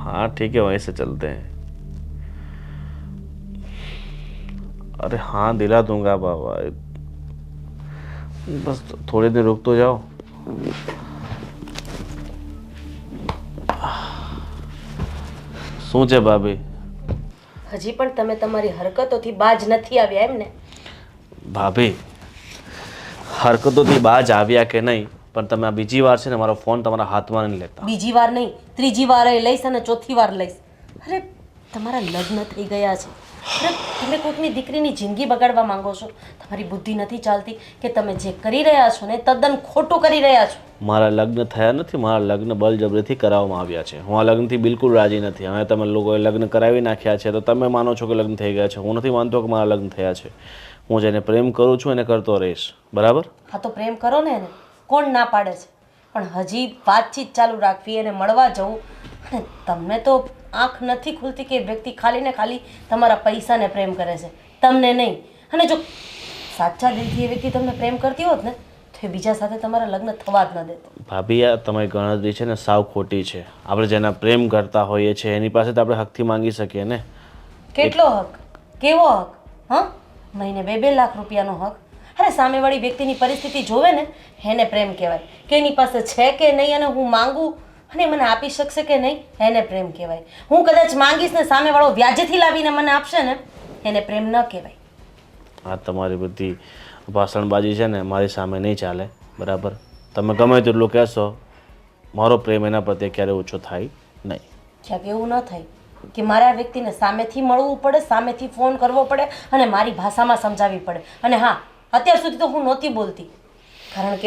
हाँ ठीक है, वहीं से चलते हैं. अरे हाँ दिला दूंगा बाबा, बस थोड़ी देर रुक तो जाओ. શું છે ભાભી? હજી પણ તમે તમારી હરકતોથી બાજ નથી આવ્યા એમ ને? ભાભી, હરકતોથી બાજ આવ્યા કે નહીં, પણ તમે આ બીજી વાર છે ને મારો ફોન તમારા હાથમાં નહીં લેતા. બીજી વાર નહીં, ત્રીજી વાર લઈશ અને ચોથી વાર લઈશ. અરે તમારા લગ્ન થઈ ગયા છે. અરે તમે કોઈકની દીકરીની જિંદગી બગાડવા માંગો છો? તમારી બુદ્ધિ નથી ચાલતી કે તમે જે કરી રહ્યા છો ને તદ્દન ખોટું કરી રહ્યા છો. મારા લગ્ન થયા નથી, મારા લગ્ન બળજબરીથી કરાવવામાં આવ્યા છે. હું આ લગ્નથી બિલકુલ રાજી નથી. હવે તમે લોકોએ લગ્ન કરાવી નાખ્યા છે તો તમે માનો છો કે લગ્ન થઈ ગયા છે. હું નથી માનતો કે મારા લગ્ન થયા છે. હું જેને પ્રેમ કરું છું એને કરતો રહીશ, બરાબર? હા તો પ્રેમ કરો ને એને, કોણ ના પાડે છે? પણ હજી વાતચીત ચાલુ રાખવી, એને મળવા જવું, અને તમને તો આંખ નથી ખુલતી કે વ્યક્તિ ખાલી ને ખાલી તમારા પૈસાને પ્રેમ કરે છે, તમને નહીં. અને જો સાચા દિલથી એ વ્યક્તિ તમને પ્રેમ કરતી હોત ને તો એ બીજા સાથે તમારા લગ્ન થવા જ ન દેતો. ભાભી, આ તમારી ગણતરી છે ને સાવ ખોટી છે. આપણે જેના પ્રેમ કરતા હોઈએ છીએ એની પાસે તો આપણે હકથી માંગી શકીએ ને. કેટલો હક? કેવો હક? હા, મહિને 2-2 લાખ રૂપિયાનો હક? અરે સામેવાળી વ્યક્તિની પરિસ્થિતિ જોવે ને એને પ્રેમ કહેવાય. કે એની પાસે છે કે નહીં અને હું માંગું અને મને આપી શકશે કે નહીં એને પ્રેમ કહેવાય. હું કદાચ માંગીશ ને સામેવાળો વ્યાજેથી લાવીને મને આપશે ને એને પ્રેમ ન કહેવાય. આ તમારી બધી ભાષણબાજી છે ને મારી સામે નહીં ચાલે, બરાબર? તમે ગમે તેટલું કહેશો, મારો પ્રેમ એના પ્રત્યે ક્યારેય ઓછો થાય નહીં. ક્યાંક એવું ન થાય કે મારે આ વ્યક્તિને સામેથી મળવું પડે, સામેથી ફોન કરવો પડે અને મારી ભાષામાં સમજાવવી પડે. અને હા, અત્યાર સુધી તો હું નહોતી બોલતી, કારણ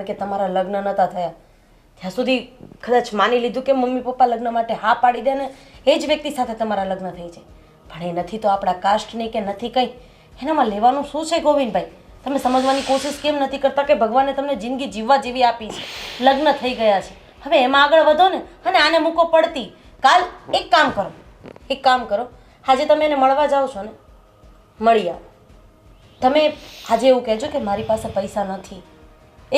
કે તમારા લગ્ન નહોતા થયા. ત્યાં સુધી કદાચ માની લીધું કે મમ્મી પપ્પા લગ્ન માટે હા પાડી દે ને એ જ વ્યક્તિ સાથે તમારા લગ્ન થઈ જાય. પણ એ નથી તો આપણા કાસ્ટની કે નથી કંઈ, એનામાં લેવાનું શું છે ગોવિંદભાઈ? તમે સમજવાની કોશિશ કેમ નથી કરતા કે ભગવાને તમને જિંદગી જીવવા જેવી આપી છે, લગ્ન થઈ ગયા છે, હવે એમાં આગળ વધો ને અને આને મૂકો પડતી. કાલ એક કામ કરો, આજે તમે એને મળવા જાઓ છો ને, મળી આવો. તમે આજે એવું કહેજો કે મારી પાસે પૈસા નથી.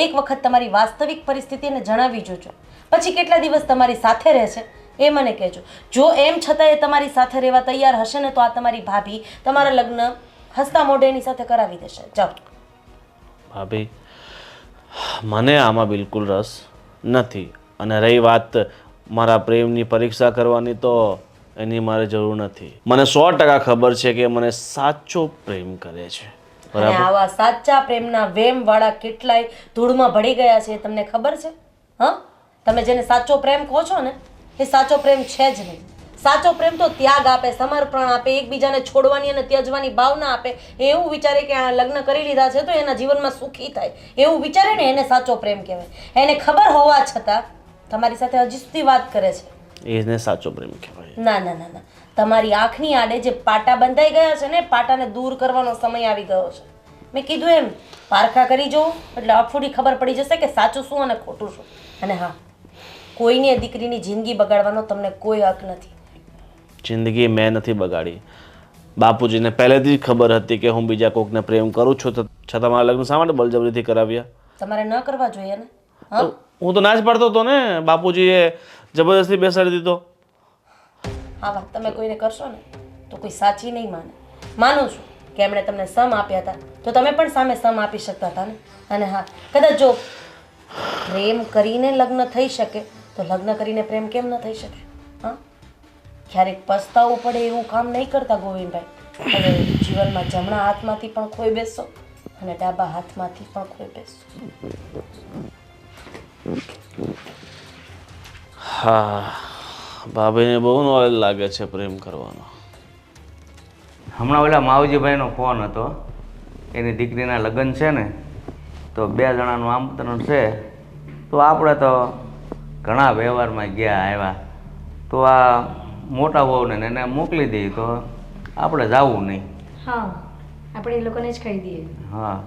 એક વખત તમારી વાસ્તવિક પરિસ્થિતિ એને જણાવી જોજો. પછી કેટલા દિવસ તમારી સાથે રહેશે એ મને કહેજો. જો એમ છતાં એ તમારી સાથે રહેવા તૈયાર હશે ને તો આ તમારી ભાભી તમારા લગ્ન હસતા મોઢે એની સાથે કરાવી દેશે. જાઓ. ભાભી, મને આમાં બિલકુલ રસ નથી. અને રહી વાત મારા પ્રેમની પરીક્ષા કરવાની, તો એની મારે જરૂર નથી. મને 100% ખબર છે કે મને સાચો પ્રેમ કરે છે, અને આવા સાચા પ્રેમના વેમવાળા કેટલાય ધૂળમાં ભળી ગયા છે, તમને ખબર છે? હા, તમે જેને સાચો પ્રેમ કહો છો ને એ સાચો પ્રેમ છે જ નહીં. સાચો પ્રેમ તો ત્યાગ આપે, સમર્પણ આપે, એકબીજાને છોડવાની અને ત્યજવાની ભાવના આપે. એવું વિચારે કે આ લગ્ન કરી લીધા છે તો એના જીવનમાં સુખી થાય, એવું વિચારે ને એને સાચો પ્રેમ કહેવાય. એને ખબર હોવા છતાં તમારી સાથે હજી સુધી વાત કરે છે, એને સાચો પ્રેમ કહેવાય. ના ના ના ના, તમારી આંખની આડે જે પાટા બંધાઈ ગયા છે ને પાટાને દૂર કરવાનો સમય આવી ગયો છે. મેં કીધું એમ પારખા કરી જોવો એટલે અફૂડી ખબર પડી જશે કે સાચું શું અને ખોટું શું. અને હા, કોઈની દીકરીની જિંદગી બગાડવાનો તમને કોઈ હક નથી. જિંદગી મેં નથી બગાડી. બાપુજીને પહેલેથી જ ખબર હતી કે હું બીજા કોઈકને પ્રેમ કરું છું, તો છતાં મારા લગ્ન શા માટે બળજબરીથી કરાવ્યા? તમારે ન કરવા જોઈએ ને. હા, હું તો ના જ પાડતો હતો ને, બાપુજીએ જબરદસ્તી બેસાડી દીધો. હા વાત તમે કોઈને કરશો ને તો કોઈ સાચી નહીં માને. માનું છું કે એમણે તમને સમ આપ્યા હતા તો તમે પણ સામે સમ આપી શકતા હતા ને. અને હા, કદાચ જો પ્રેમ કરીને લગ્ન થઈ શકે તો લગ્ન કરીને પ્રેમ કેમ ન થઈ શકે? હા, ક્યારેક પસ્તાવું પડે એવું કામ નહીં કરતા ગોવિંદભાઈ. અને જીવનમાં જમણા હાથમાંથી પણ ખોઈ બેસશો અને ડાબા હાથમાંથી પણ ખોઈ બેસશો. હા, ભાભીને બહુ નોલેજ લાગે છે પ્રેમ કરવાનો. હમણાં ઓલા માવજીભાઈનો ફોન હતો, એની દીકરીના લગ્ન છે ને, તો 2 જણાનું આમંત્રણ છે. તો આપણે તો ઘણા વ્યવહારમાં ગયા આવ્યા, તો આ મોટા વહુને એને મોકલી દઈએ તો આપણે જવું નહીં. હા, આપણે એ લોકોને જ કહી દઈએ. હા,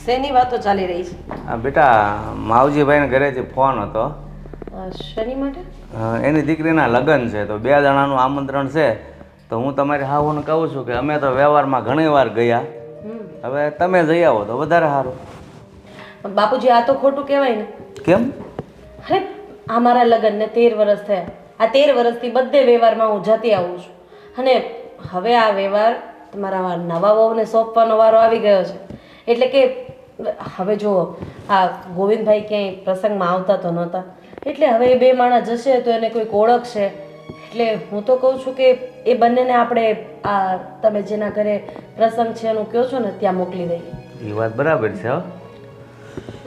શેની વાતો ચાલી રહી છે? આ બેટા માવજીભાઈને ઘરેથી ફોન હતો. શેની માટે? એની દીકરીના લગ્ન છે તો 2 જણાનું આમંત્રણ છે. તો હું તમારી હાહુને કહું છું કે અમે તો વ્યવહારમાં ઘણી વાર ગયા, હવે તમે જઈ આવો તો વધારે સારું. બાપુજી, આ તો ખોટું કહેવાય ને. કેમ? અરે, આ મારા લગ્નને 13 વર્ષ થયા. આ 13 વર્ષથી બધે વ્યવહારમાં હું જતી આવું છું અને હવે આ વ્યવહાર તમારા નવા વહુને સોંપવાનો વારો આવી ગયો છે. એટલે કે હવે જુઓ, આ ગોવિંદભાઈ ક્યાંય પ્રસંગમાં આવતા તો નહોતા, એટલે હવે એ 2 માણસ જશે તો એને કોઈક ઓળખશે. એટલે હું તો કહું છું કે એ બંનેને આપણે આ તમે જેના ઘરે પ્રસંગ છે એનું કહો છો ને ત્યાં મોકલી દઈએ. એ વાત બરાબર છે. હો,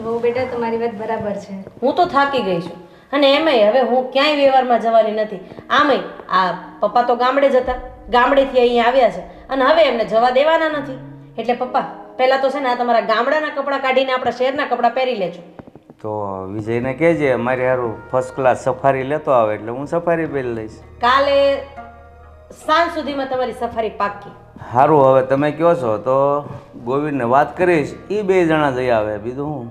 બહુ બેટા, તમારી વાત બરાબર છે. હું તો થાકી ગઈ છું અને એમાંય હવે હું ક્યાંય વ્યવહારમાં જવાની નથી. આમાંય આ પપ્પા તો ગામડે જ હતા, ગામડેથી અહીંયા આવ્યા છે અને હવે એમને જવા દેવાના નથી. એટલે પપ્પા, પહેલાં તો છે ને આ તમારા ગામડાના કપડાં કાઢીને આપણા શહેરના કપડાં પહેરી લેજો. તો વિજયને કહેજે મારી હારું ફર્સ્ટ ક્લાસ સફારી લેતો આવે એટલે હું સફારી પહેરી લઈશ. કાલે સાંજ સુધીમાં તમારી સફારી પાકી. સારું, હવે તમે કહો છો તો ગોવિંદને વાત કરીશ, એ 2 જણા જઈ આવે, બીજું હું.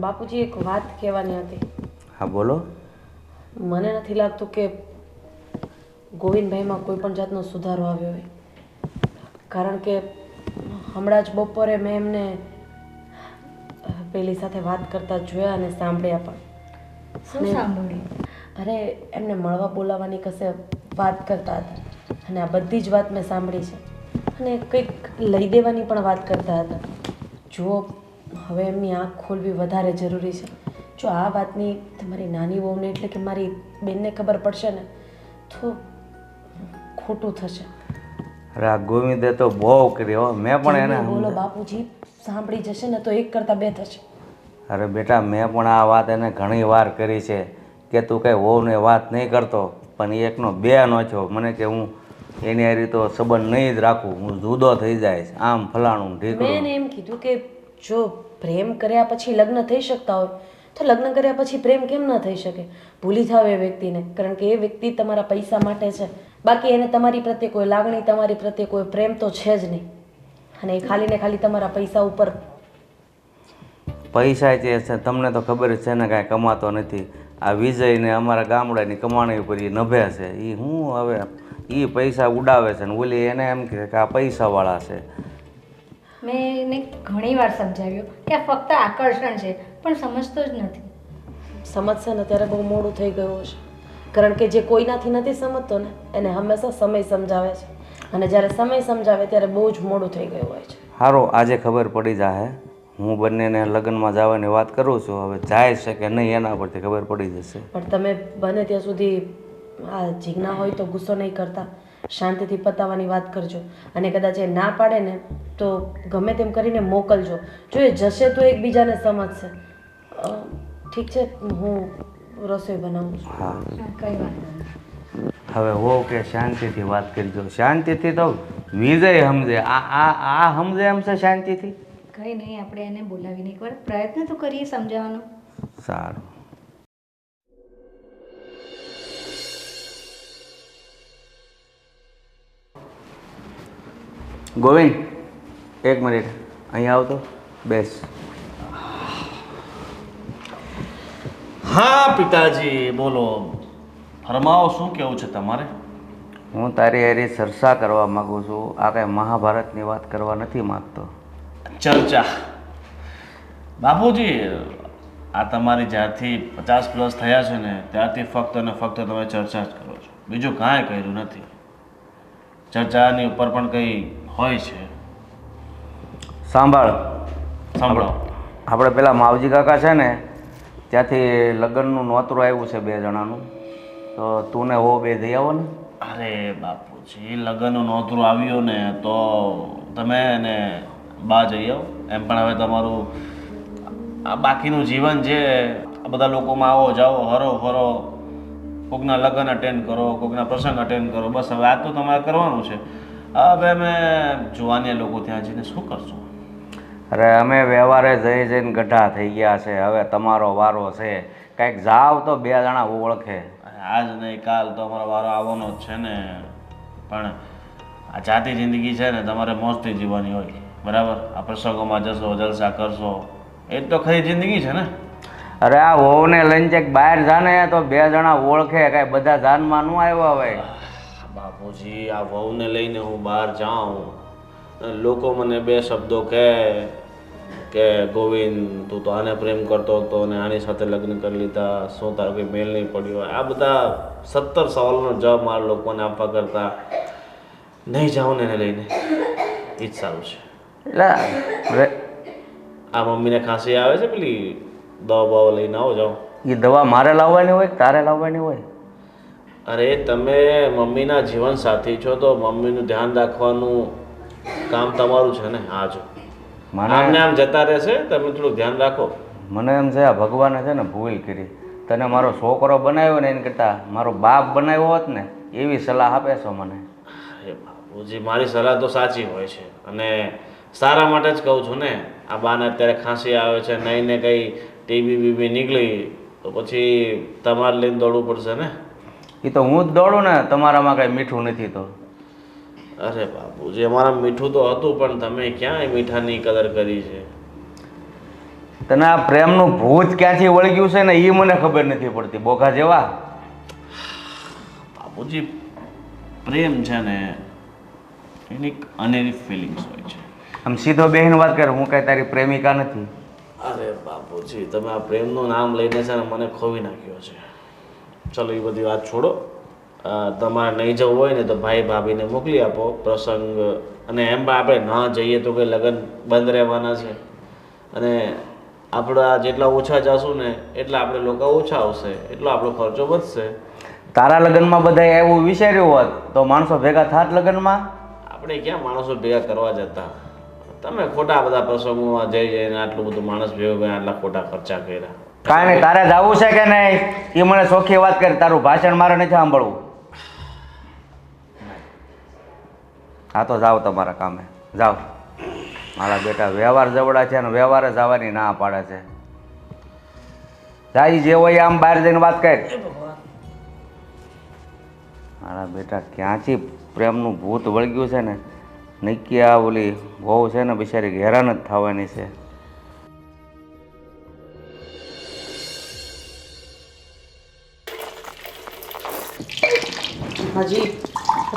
બાપુજી, એક વાત કહેવાની હતી. હા બોલો. મને નથી લાગતું કે ગોવિંદભાઈમાં કોઈ પણ જાતનો સુધારો આવ્યો હોય, કારણ કે હમણાં જ બપોરે મેં એમને પેલી સાથે વાત કરતા જોયા અને સાંભળ્યા પણ. શું સાંભળ્યું? અરે, એમને મળવા બોલાવવાની કશે વાત કરતા હતા અને આ બધી જ વાત મેં સાંભળી છે અને કંઈક લઈ દેવાની પણ વાત કરતા હતા. જુઓ, હવે એમની આંખ ખોલવી વધારે જરૂરી છે. જો આ વાતની તમારી નાની વહુને એટલે કે મારી બેનને ખબર પડશે ને તો ખોટું થશે. અરે આ ગોવિંદે તો બહુ કર્યો, મેં પણ એને બોલો બાપુજી, સાંભળી જશે ને તો 1 કરતાં 2 થશે. અરે બેટા, મેં પણ આ વાત એને ઘણી વાર કરી છે કે તું કંઈ વહુને વાત નહીં કરતો, પણ એ 1નો 2 નો થયો. મને કે હું એની હારી તો સંબંધ નહીં જ રાખું, હું જુદો થઈ જઈશ, આમ ફલાણું મેં ઢીકણું. એને એમ કીધું કે જો પ્રેમ કર્યા પછી લગ્ન થઈ શકતા હોય તો લગ્ન કર્યા પછી પ્રેમ કેમ ન થઈ શકે? ભૂલી જાવ એ વ્યક્તિને, કારણ કે એ વ્યક્તિ તમારા પૈસા માટે છે. બાકી એને તમારી પ્રત્યે કોઈ લાગણી, તમારી પ્રત્યે કોઈ પ્રેમ તો છે જ નહીં અને એ ખાલી ને ખાલી તમારા પૈસા ઉપર. પૈસા જે છે તમને તો ખબર જ છે ને, કાંઈ કમાતો નથી. આ વિજયને અમારા ગામડાની કમાણી ઉપર એ નભે છે. એ હું હવે એ પૈસા ઉડાવે છે ને ઓલી એને એમ કહે કે આ પૈસાવાળા છે. મેં એને ઘણી વાર સમજાવ્યું કે આ ફક્ત આકર્ષણ છે, પણ સમજતો જ નથી. સમજશે ને ત્યારે બહુ મોડું થઈ ગયું હશે, કારણ કે જે કોઈનાથી નથી સમજતો ને એને હંમેશા સમય સમજાવે છે અને જ્યારે સમય સમજાવે ત્યારે બહુ જ મોડું થઈ ગયું હોય છે. સારું, આજે ખબર પડી જાય. હું બંનેને લગ્નમાં જવાની વાત કરું છું, હવે જાય છે કે નહીં એના પરથી ખબર પડી જશે. પણ તમે બને ત્યાં સુધી આ જીજ્ઞા હોય તો ગુસ્સો નહીં કરતા, શાંતિથી પતાવવાની વાત કરજો અને કદાચ એ ના પાડે ને તો ગમે તેમ કરીને મોકલજો. જો એ જશે તો એકબીજાને સમજશે. ઠીક છે, હું રસોઈ બનાવું છું. હા, કઈ વાંધો નહીં. હવે હો કે શાંતિથી વાત કરજો, શાંતિથી. તો વિજય સમજે, આ સમજે એમ છે શાંતિથી. કંઈ નહીં, આપણે એને બોલાવીને એકવાર પ્રયત્ન તો કરીએ સમજાવવાનો. સારું. ગોવિંદ, 1 મિનિટ અહીંયા આવતો, બેસ. હા પિતાજી, બોલો. ફરમાવો, શું કેવું છે તમારે? હું તારી હારી ચર્ચા કરવા માગું છું. આ કાંઈ મહાભારતની વાત કરવા નથી માગતો. ચર્ચા? બાપુજી, આ તમારી જ્યારથી 50+ થયા છે ને ત્યારથી ફક્ત અને ફક્ત તમે ચર્ચા જ કરો છો, બીજું કાંઈ કર્યું નથી. ચર્ચાની ઉપર પણ કંઈ હોય છે. સાંભળ, સાંભળો. આપણે પેલા માવજી કાકા છે ને ત્યાંથી લગ્નનું નોતરું આવ્યું છે 2 જણાનું, તો તું ને હો 2 જઈ આવો ને. અરે બાપુજી, લગ્નનું નોતરું આવ્યું ને તો તમે ને બા જઈ આવો. એમ પણ હવે તમારું આ બાકીનું જીવન છે, આ બધા લોકોમાં આવો જાઓ, હરો ફરો, કોકના લગ્ન અટેન્ડ કરો, કોકના પ્રસંગ અટેન્ડ કરો, બસ હવે આ તો તમારે કરવાનું છે. હવે અમે જોવાની લોકો ત્યાં જઈને શું કરશું? અરે અમે વ્યવહારે જઈને ગઢા થઈ ગયા છે, હવે તમારો વારો છે. કંઈક જાવ તો 2 જણા ઓળખે. આજ નહીં કાલ તો અમારો વારો આવવાનો જ છે ને. પણ આ જાતી જિંદગી છે ને, તમારે મોજથી જીવવાની હોય, બરાબર? આ પ્રસંગોમાં જશો, જલસા કરશો, એ જ તો ખરી જિંદગી છે ને. અરે આ વહુને લઈને ચેક બહાર જાને તો 2 જણા ઓળખે, કાંઈ બધા જાનમાં ન આવ્યા હોય. બાપુજી, આ વહુને લઈને હું બહાર જાઉં, લોકો મને 2 શબ્દો કે ગોવિંદ તું તો આને પ્રેમ કરતો હતો અને આની સાથે લગ્ન કરી લીધા, શું તારો કોઈ મેલ નહીં પડ્યો? આ બધા 17 સવાલોનો જવાબ મારા લોકોને આપવા કરતા નહીં જાઉં ને એને લઈને એ જ સારું છે. એટલે આ મમ્મીને ખાંસી આવે છે, પેલી દવા બવા લઈને આવો જાઓ. એ દવા મારે લાવવાની હોય કે તારે લાવવાની હોય? અરે તમે મમ્મીના જીવન સાથી છો તો મમ્મીનું ધ્યાન રાખવાનું કામ તમારું છે ને. હા, જો આમને આમ જતા રહેશે, તમે થોડું ધ્યાન રાખો. મને એમ છે આ ભગવાને છે ને ભૂલ કરી. તને મારો છોકરો બનાવ્યો ને એને કરતાં મારો બાપ બનાવ્યો હોત ને એવી સલાહ આપે છો મને. અરે બાપુજી, મારી સલાહ તો સાચી હોય છે અને સારા માટે જ કહું છું ને. આ બાને અત્યારે ખાંસી આવે છે, નહીં ને કંઈ ટીબી બીબી નીકળી તો પછી તમારે લઈને દોડવું પડશે ને. એ તો હું જ દોડું ને, તમારામાં કાંઈ મીઠું નથી તો. અરે બાપુજી, અમારા મીઠું તો હતું પણ તમે ક્યાં એ મીઠાની કદર કરી છે? તને આ પ્રેમનું ભૂત ક્યાંથી વળગ્યું છે ને એ મને ખબર નથી પડતી, બોઘા જેવા. બાપુજી, પ્રેમ છે ને એની એક અનેરી ફિલિંગ્સ હોય છે. આમ સીધો બેહીને વાત કર, હું કાંઈ તારી પ્રેમિકા નથી. અરે બાપુજી, તમે આ પ્રેમનું નામ લઈને છે ને મને ખોવી નાખ્યો છે. ચલો એ બધી વાત છોડો. તમારે નહીં જવું હોય ને તો ભાઈ ભાભીને મોકલી આપો પ્રસંગ. અને એમ પણ આપણે ન જઈએ તો કંઈ લગ્ન બંધ રહેવાના છે અને આપણા જેટલા ઓછા જશું ને એટલા આપણે લોકો ઓછા આવશે, એટલો આપણો ખર્ચો વધશે. તારા લગ્નમાં બધાએ એવું વિચાર્યું હોત તો માણસો ભેગા થાત લગ્નમાં? આપણે ક્યાં માણસો ભેગા કરવા જતા? તમે ખોટા બધા પ્રસંગોમાં જઈને આટલું બધું માણસ ભેગો કરીને આટલા ખોટા ખર્ચા કર્યા. કાંઈ નહીં, તારે જવું છે કે નહીં એ મને ચોખ્ખી વાત કરી. તારું ભાષણ મારે નથી સાંભળવું. હા તો જાઓ તમારા કામે જાઓ. મારા બેટા વ્યવહાર જવડા છે અને વ્યવહારે જવાની ના પાડે છે. જાય જે હોય આમ બહાર જઈને વાત કર. મારા બેટા ક્યાંથી પ્રેમનું ભૂત વળગ્યું છે ને, નક્કી આ ઓલી વહુ છે ને બિચારી હેરાન જ થવાની છે. હજી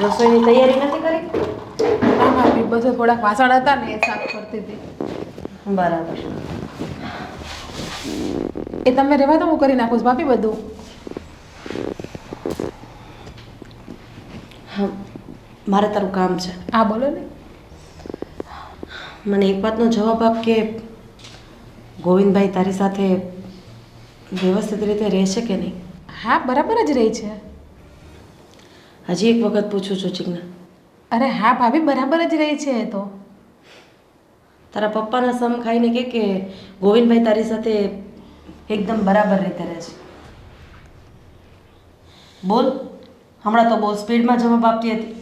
રસોઈની તૈયારી નથી કરી? ના ભાભી, બધું થોડાક વાસણ હતા ને એ સાફ કરતી હતી. બરાબર. એ તમે રહેવા તો હું કરી નાખું છું ભાભી બધું. હા, મારે તારું કામ છે. હા બોલો ને. મને એક વાતનો જવાબ આપ કે ગોવિંદભાઈ તારી સાથે વ્યવસ્થિત રીતે રહેશે કે નહીં? હા, બરાબર જ રહી છે. હજી એક વખત પૂછું છું ચિજ્ઞા. અરે હા ભાભી, બરાબર જ રહી છે એ તો. તારા પપ્પાના સમ ખાઈને કે ગોવિંદભાઈ તારી સાથે એકદમ બરાબર રીતે રહે છે? બોલ. હમણાં તો બહુ સ્પીડમાં જવાબ આપતી હતી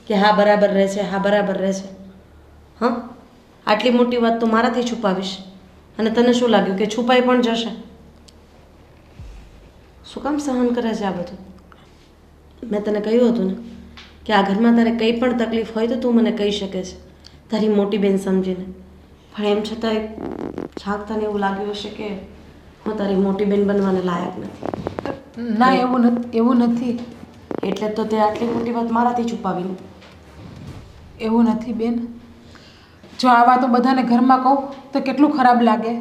કે હા બરાબર રહે છે, હા બરાબર રહે છે. હા, આટલી મોટી વાત તો મારાથી છુપાવીશ અને તને શું લાગ્યું કે છુપાઈ પણ જશે? શું કામ સહન કરે છે આ બધું? મેં તને કહ્યું હતું ને કે આ ઘરમાં તારે કંઈ પણ તકલીફ હોય તો તું મને કહી શકે છે, તારી મોટી બેન સમજીને. પણ એમ છતાંય ઝાંકતાને એવું લાગ્યું હશે કે હું તારી મોટી બેન બનવાને લાયક નથી. ના, એવું નથી. એટલે તો તે આટલી મોટી વાત મારાથી છુપાવીને. એવું નથી બેન. જો આ વાતો બધાને ઘરમાં કહું તો કેટલું ખરાબ લાગે.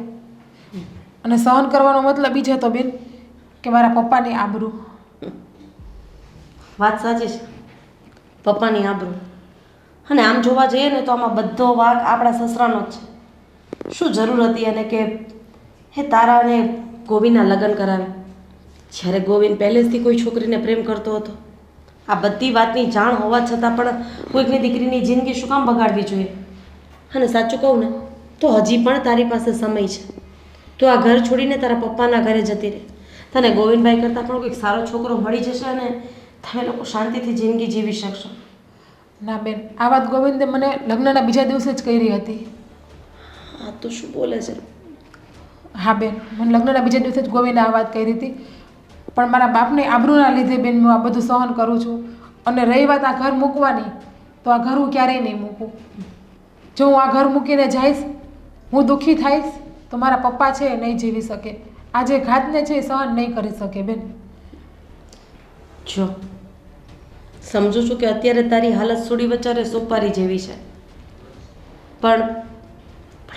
અને સહન કરવાનો મતલબ ઈ જ હતો બેન કે મારા પપ્પાની આબરૂ. વાત સાચી છે, પપ્પાની આબરૂ. અને આમ જોવા જઈએ ને તો આમાં બધો વાંક આપણા સસરાનો જ છે. શું જરૂર હતી એને કે હે તારા અને ગોવિંદના લગ્ન કરાવે, જ્યારે ગોવિંદ પહેલેથી કોઈ છોકરીને પ્રેમ કરતો હતો? આ બધી વાતની જાણ હોવા છતાં પણ કોઈકની દીકરીની જિંદગી શું કામ બગાડવી જોઈએ? અને સાચું કહું ને તો હજી પણ તારી પાસે સમય છે. તો આ ઘર છોડીને તારા પપ્પાના ઘરે જતી રહે. તને ગોવિંદભાઈ કરતાં પણ કોઈક સારો છોકરો મળી જશે અને તમે લોકો શાંતિથી જિંદગી જીવી શકશો. ના બેન, આ વાત ગોવિંદે મને લગ્નના બીજા દિવસે જ કરી હતી. આ તો શું બોલે છે? હા બેન, મને લગ્નના બીજા દિવસે જ ગોવિંદે આ વાત કરી હતી. પણ મારા બાપની આબરૂના લીધે બેન હું આ બધું સહન કરું છું. અને રહી વાત આ ઘર મૂકવાની, તો આ ઘર હું ક્યારેય નહીં મૂકું. જો હું આ ઘર મૂકીને જઈશ, હું દુઃખી થઈશ, તો મારા પપ્પા છે એ નહીં જીવી શકે. આ જે ઘાતને છે એ સહન નહીં કરી શકે બેન. જો સમજુ છું કે અત્યારે તારી હાલત થોડી વચારે સોપારી જેવી છે, પણ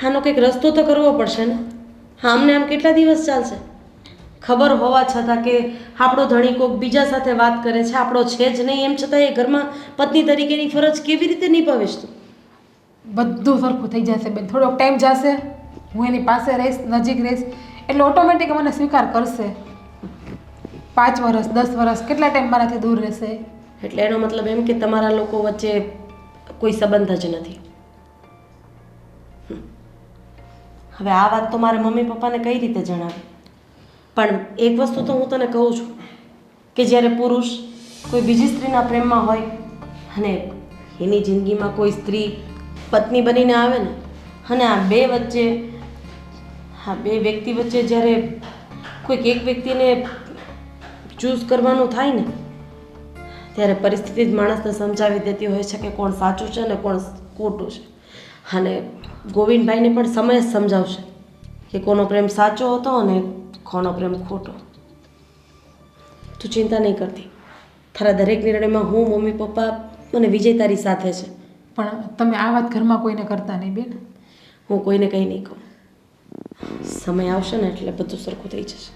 આનો કંઈક રસ્તો તો કરવો પડશે ને. હા, આમને આમ કેટલા દિવસ ચાલશે? ખબર હોવા છતાં કે આપણો ધણી કોઈક બીજા સાથે વાત કરે છે, આપણો છે જ નહીં, એમ છતાં એ ઘરમાં પત્ની તરીકેની ફરજ કેવી રીતે નિભાવીશ તું? બધું સરખું થઈ જશે બેન. થોડોક ટાઈમ જશે, હું એની પાસે રહીશ, નજીક રહીશ, એટલે ઓટોમેટિક મને સ્વીકાર કરશે. 5 વર્ષ 10 વર્ષ કેટલા ટાઈમ મારાથી દૂર રહેશે? એટલે એનો મતલબ એમ કે તમારા લોકો વચ્ચે કોઈ સંબંધ જ નથી. હવે આ વાત તો મારે મમ્મી પપ્પાને કઈ રીતે જણાવી? પણ એક વસ્તુ તો હું તને કહું છું કે જ્યારે પુરુષ કોઈ બીજી સ્ત્રીના પ્રેમમાં હોય અને એની જિંદગીમાં કોઈ સ્ત્રી પત્ની બનીને આવે ને, અને આ બે વ્યક્તિ વચ્ચે જ્યારે કોઈક એક વ્યક્તિને ચૂઝ કરવાનું થાય ને, ત્યારે પરિસ્થિતિ જ માણસને સમજાવી દેતી હોય છે કે કોણ સાચું છે ને કોણ ખોટું છે. અને ગોવિંદભાઈને પણ સમય જ સમજાવશે કે કોનો પ્રેમ સાચો હતો અને કોનો પ્રેમ ખોટો. તું ચિંતા નહીં કરતી, તારા દરેક નિર્ણયમાં હું, મમ્મી પપ્પા અને વિજય તારી સાથે છે. પણ તમે આ વાત ઘરમાં કોઈને કરતા નહીં બેન. હું કોઈને કંઈ નહીં કહું. સમય આવશે ને એટલે બધું સરખું થઈ જશે.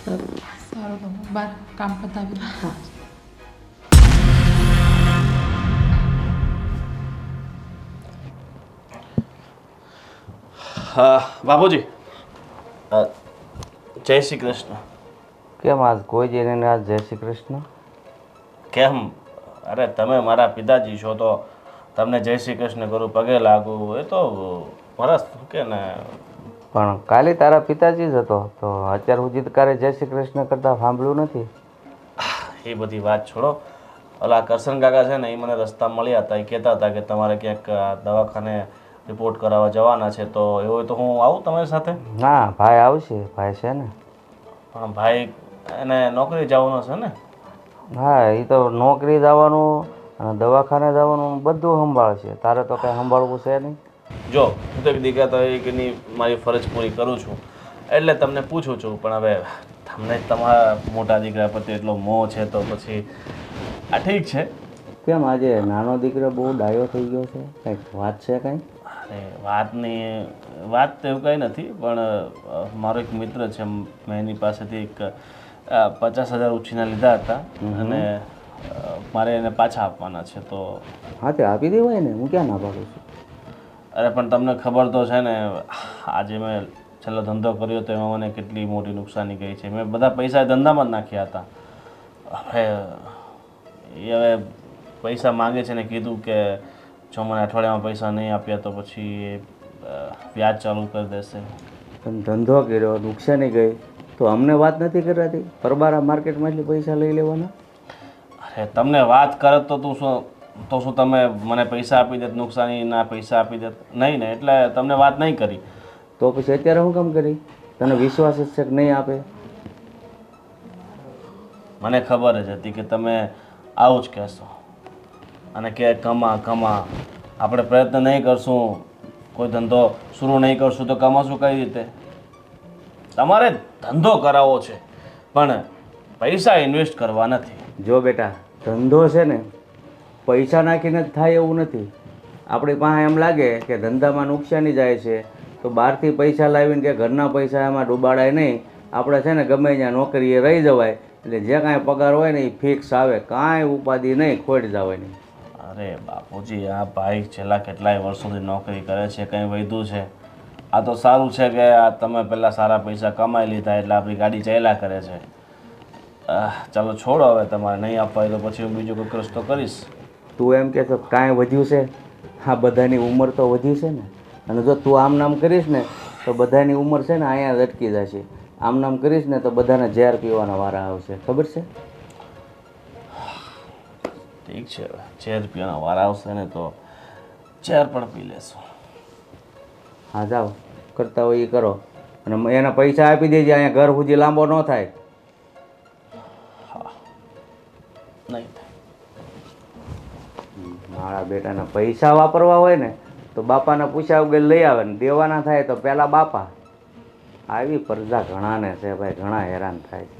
સારું, તો હું બહાર કામ પતાવી દઉં. હા. હા બાપુજી, જય શ્રી કૃષ્ણ. કેમ આજ કોઈ જઈને આજ જય શ્રી કૃષ્ણ? કેમ? અરે તમે મારા પિતાજી છો તો તમને જય શ્રી કૃષ્ણ કરું, પગે લાગુ, એ તો વરસ કે ને. પણ કાલે તારા પિતાજી જ હતો, તો અત્યાર સુધી તારે જય શ્રી કૃષ્ણ કરતા સાંભળ્યું નથી. એ બધી વાત છોડો. ઓલા કરશન કાકા છે ને, એ મને રસ્તા મળ્યા હતા. એ કહેતા હતા કે તમારે ક્યાંક દવાખાને રિપોર્ટ કરાવવા જવાના છે, તો એવું હોય તો હું આવું તમારી સાથે? ના, ભાઈ આવશે, ભાઈ છે ને. પણ ભાઈ એને નોકરી જવાનું છે ને? હા, એ તો નોકરી જવાનું અને દવાખાને જવાનું બધું સંભાળશે. તારે તો કંઈ સંભાળવું છે નહીં. જો હું તો એક દીકરા તરીકેની મારી ફરજ પૂરી કરું છું એટલે તમને પૂછું છું. પણ હવે તમને તમારા મોટા દીકરા પ્રત્યે એટલો મોહ છે તો પછી આ ઠીક છે. કેમ આજે નાનો દીકરો બહુ ડાયો થઈ ગયો છે? કંઈક વાત છે કંઈ? અરે વાત તો એવું કંઈ નથી, પણ મારો એક મિત્ર છે, મેં એની પાસેથી એક 50,000 ઉછીના લીધા હતા અને મારે એને પાછા આપવાના છે. તો હા, તે આપી દેવાય ને, હું ક્યાં ના પાડું છું. અરે પણ તમને ખબર તો છે ને, આજે મેં છેલ્લો ધંધો કર્યો તો એમાં મને કેટલી મોટી નુકસાની ગઈ છે. મેં બધા પૈસા ધંધામાં જ નાખ્યા હતા. હવે પૈસા માગે છે ને કીધું કે જો મને અઠવાડિયામાં પૈસા નહીં આપ્યા તો પછી વ્યાજ ચાલુ કરી દેશે. તમે ધંધો કર્યો, નુકસાની ગઈ, તો અમને વાત નથી કરાતી? પરબારા માર્કેટમાંથી પૈસા લઈ લેવાના? અરે તમને વાત કરત તો શું તમે મને પૈસા આપી દેત, નુકસાનીના પૈસા આપી દેત? નહીં ને, એટલે તમને વાત નહીં કરી. તો પછી અત્યારે હું કામ કરી? તને વિશ્વાસ જ છે કે નહીં આપે? મને ખબર જ હતી કે તમે આવું જ કહેશો અને કે કમા આપણે પ્રયત્ન નહીં કરશું, કોઈ ધંધો શરૂ નહીં કરશું તો કમાશું કઈ રીતે? તમારે ધંધો કરાવવો છે પણ પૈસા ઇન્વેસ્ટ કરવા નથી. જો બેટા, ધંધો છે ને પૈસા નાખીને જ થાય એવું નથી. આપણી પાસે એમ લાગે કે ધંધામાં નુકસાની જાય છે તો બહારથી પૈસા લાવીને કે ઘરના પૈસા એમાં ડૂબાડાય નહીં. આપણે છે ને ગમે ત્યાં નોકરીએ રહી જવાય, એટલે જે કાંઈ પગાર હોય ને એ ફિક્સ આવે, કાંઈ ઉપાધિ નહીં, ખોટ જવાની. અરે બાપુજી, આ ભાઈ છેલ્લા કેટલાય વર્ષોથી નોકરી કરે છે, કંઈ વધ્યું છે? આ તો સારું છે કે આ તમે પહેલાં સારા પૈસા કમાઈ લીધા એટલે આપણી ગાડી ચાલ્યા કરે છે. ચાલો છોડો, હવે તમારે નહીં આપવા હોય તો પછી હું બીજો કોઈ રસ્તો કરીશ. તું એમ કે તો કાંઈ વધ્યું છે? હા, બધાની ઉંમર તો વધી છે ને. અને જો તું આમ નામ કરીશ ને તો બધાની ઉંમર છે ને અહીંયા જ અટકી જશે. આમ નામ કરીશ ને તો બધાને ઝેર પીવાના વારા આવશે, ખબર છે? ઠીક છે, હવે ઝેર પીવાના વાર આવશે ને તો ઝેર પણ પી લેશું. હા, જાઓ, કરતા હોય એ કરો. અને એના પૈસા આપી દેજે, અહીંયા ઘર સુધી લાંબો ન થાય. નહીં થાય. મારા બેટાના પૈસા વાપરવા હોય ને તો બાપાના પૂછ્યા વગર લઈ આવે ને દેવાના થાય તો પહેલાં બાપા. આવી પ્રજા ઘણાને છે ભાઈ, ઘણા હેરાન થાય છે.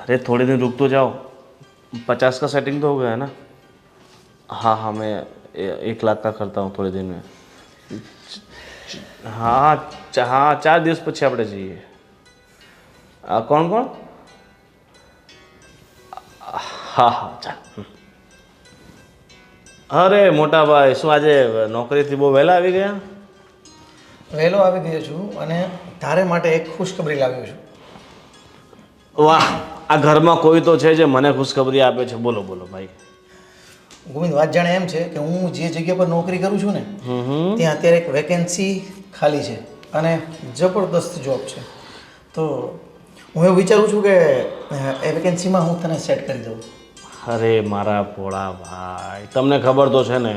अरे थोड़े दिन रुक तो जाओ, 50 का सेटिंग तो हो गया है ना? हाँ हाँ, मैं 1 लाख का करता हूँ थोड़े दिन में. हाँ हाँ, 4 દિવસ પછી આપણે જઈએ. કોણ કોણ? હા હા, ચાલ. અરે મોટા ભાઈ, શું આજે નોકરીથી બહુ વહેલા આવી ગયા? વહેલો આવી ગયો છું અને તારે માટે એક ખુશખબરી લાવ્યો છું. વાહ, આ ઘરમાં કોઈ તો છે જે મને ખુશખબરી આપે છે. બોલો બોલો ભાઈ. ગોવિંદ, વાત જાણે એમ છે કે હું જે જગ્યા પર નોકરી કરું છું ને ત્યાં અત્યારે એક વેકેન્સી ખાલી છે અને જબરદસ્ત જોબ છે. તો હું એવું વિચારું છું કે એ વેકેન્સીમાં હું તને સેટ કરી દઉં. અરે મારા ભોળા ભાઈ, તમને ખબર તો છે ને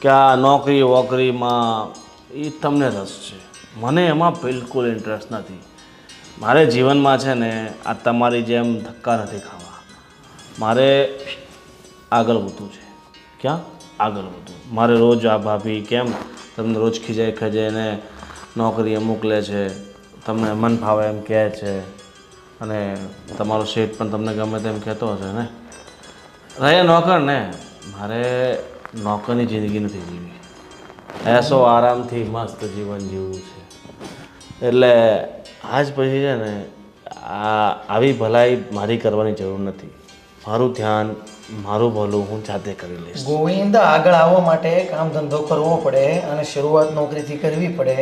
કે આ નોકરી વોકરીમાં એ તમને રસ છે, મને એમાં બિલકુલ ઇન્ટરેસ્ટ નથી. મારે જીવનમાં છે ને આ તમારી જેમ ધક્કા નથી ખાવા. મારે આગળ વધવું છે. ક્યાં આગળ વધવું? મારે રોજ આ ભાભી કેમ તમને રોજ ખીજાઈ ખજાઈને નોકરીએ મોકલે છે, તમને મન ફાવે એમ કહે છે, અને તમારો શેઠ પણ તમને ગમે તેમ કહેતો હશે ને. રહે નોકર ને, મારે નોકરની જિંદગી નથી જીવી. એસો આરામથી મસ્ત જીવન જીવવું છે. એટલે આજ પછી છે ને આવી ભલાઈ મારી કરવાની જરૂર નથી. મારું ધ્યાન, મારું ભલું હું જાતે કરી લઈશ. ગોવિંદ, આગળ આવવા માટે કામ ધંધો કરવો પડે અને શરૂઆત નોકરીથી કરવી પડે.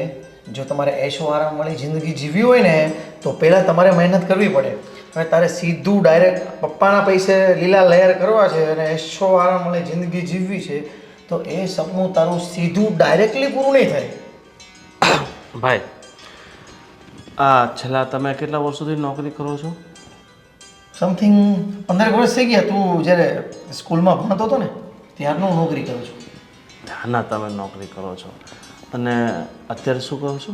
જો તમારે એશો આરામ વાળી જિંદગી જીવવી હોય ને તો પહેલાં તમારે મહેનત કરવી પડે. હવે તારે સીધું ડાયરેક્ટ પપ્પાના પૈસે લીલા લહેર કરવા છે અને એશો આરામ વાળી જિંદગી જીવવી છે તો એ સપનું તારું સીધું ડાયરેક્ટલી પૂરું નહીં થાય. ભાઈ, આ છેલ્લા તમે કેટલા વર્ષોથી નોકરી કરો છો? સમથિંગ 15 વર્ષ થઈ ગયા. તું જ્યારે સ્કૂલમાં ભણતો હતો ને ત્યારનું નોકરી કરું છું. ના, તમે નોકરી કરો છો. અને અત્યારે શું કરો છો?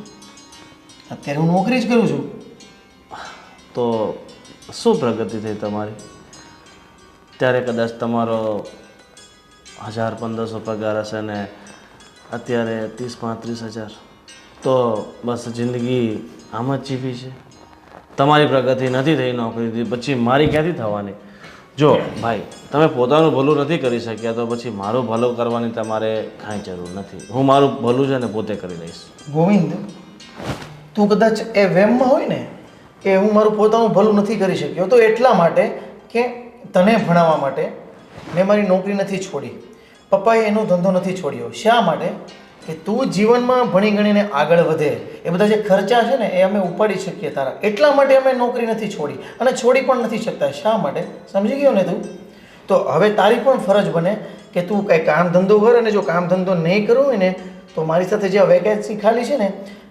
અત્યારે હું નોકરી જ કરું છું. તો શું પ્રગતિ થઈ તમારી? ત્યારે કદાચ તમારો 1000-1500 પગાર હશે ને અત્યારે 30-35 હજાર. તો બસ જિંદગી આમ જ જીવી છે. તમારી પ્રગતિ નથી થઈ નોકરીથી, પછી મારી ક્યાંથી થવાની? જો ભાઈ, તમે પોતાનું ભલું નથી કરી શક્યા તો પછી મારું ભલું કરવાની તમારે કાંઈ જરૂર નથી. હું મારું ભલું છે ને પોતે કરી લઈશ. ગોવિંદ, તું કદાચ એ વેમમાં હોય ને કે હું મારું પોતાનું ભલું નથી કરી શક્યો તો એટલા માટે કે તને ભણાવવા માટે મેં મારી નોકરી નથી છોડી, પપ્પાએ એનો ધંધો નથી છોડ્યો. શા માટે? કે તું જીવનમાં ભણી ગણીને આગળ વધે, એ બધા જે ખર્ચા છે ને એ અમે ઉપાડી શકીએ તારા, એટલા માટે અમે નોકરી નથી છોડી અને છોડી પણ નથી શકતા. શા માટે? સમજી ગયો ને તું? તો હવે તારી પણ ફરજ બને કે તું કંઈ કામ ધંધો કર, અને જો કામ ધંધો નહીં કરવો હોય ને તો મારી સાથે જે વેકેન્સી ખાલી છે ને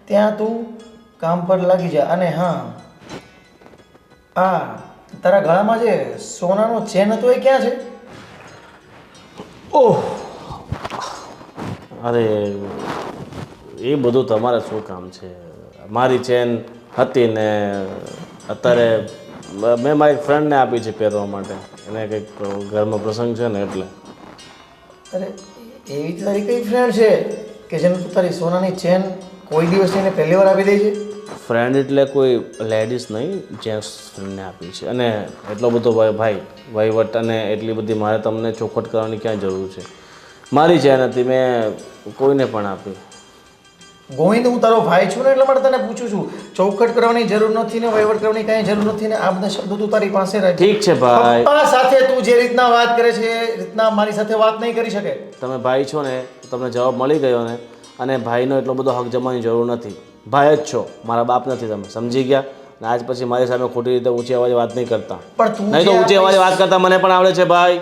ત્યાં તું કામ પર લાગી જા. અને હા, તારા ગળામાં જે સોનાનો ચેન હતો એ ક્યાં છે? ઓહ, અરે એ બધું તમારે શું કામ છે? મારી ચેન હતી ને અત્યારે મેં મારી ફ્રેન્ડને આપી છે પહેરવા માટે. એને કંઈક ઘરમાં પ્રસંગ છે ને એટલે. અરે એવી તારી કઈ ફ્રેન્ડ છે કે જેને તું તારી સોનાની ચેન કોઈ દિવસ એને પહેલી વાર આપી દે છે? ફ્રેન્ડ એટલે કોઈ લેડીઝ નહીં, જેન્ટ્સ ફ્રેન્ડને આપી છે. અને એટલો બધો ભાઈ વહીવટ અને એટલી બધી મારે તમને ચોખવટ કરવાની ક્યાં જરૂર છે? મારી ચેન હતી, મેં કોઈને પણ આપી. ગોવિંદ હું તારો ભાઈ છું ને એટલા માટે તને પૂછું છું. ચોખટ કરવાની જરૂર નથી ને વહીવટ કરવાની કાંઈ જરૂર નથી ને આ બધા શબ્દો તું તારી પાસે રાખ. ઠીક છે ભાઈ, પપ્પા સાથે તું જે રીતના વાત કરે છે એ રીતના મારી સાથે વાત નહીં કરી શકે. તમે ભાઈ છો ને તો તમને જવાબ મળી ગયો ને, અને ભાઈનો એટલો બધો હક જમવાની જરૂર નથી. ભાઈ જ છો, મારા બાપ નથી. તમે સમજી ગયા ને? આજ પછી મારી સામે ખોટી રીતે ઊંચી અવાજે વાત નહીં કરતા. પણ તું નહીં તો જે આ ઊંચી અવાજે વાત કરતા મને પણ આવડે છે ભાઈ.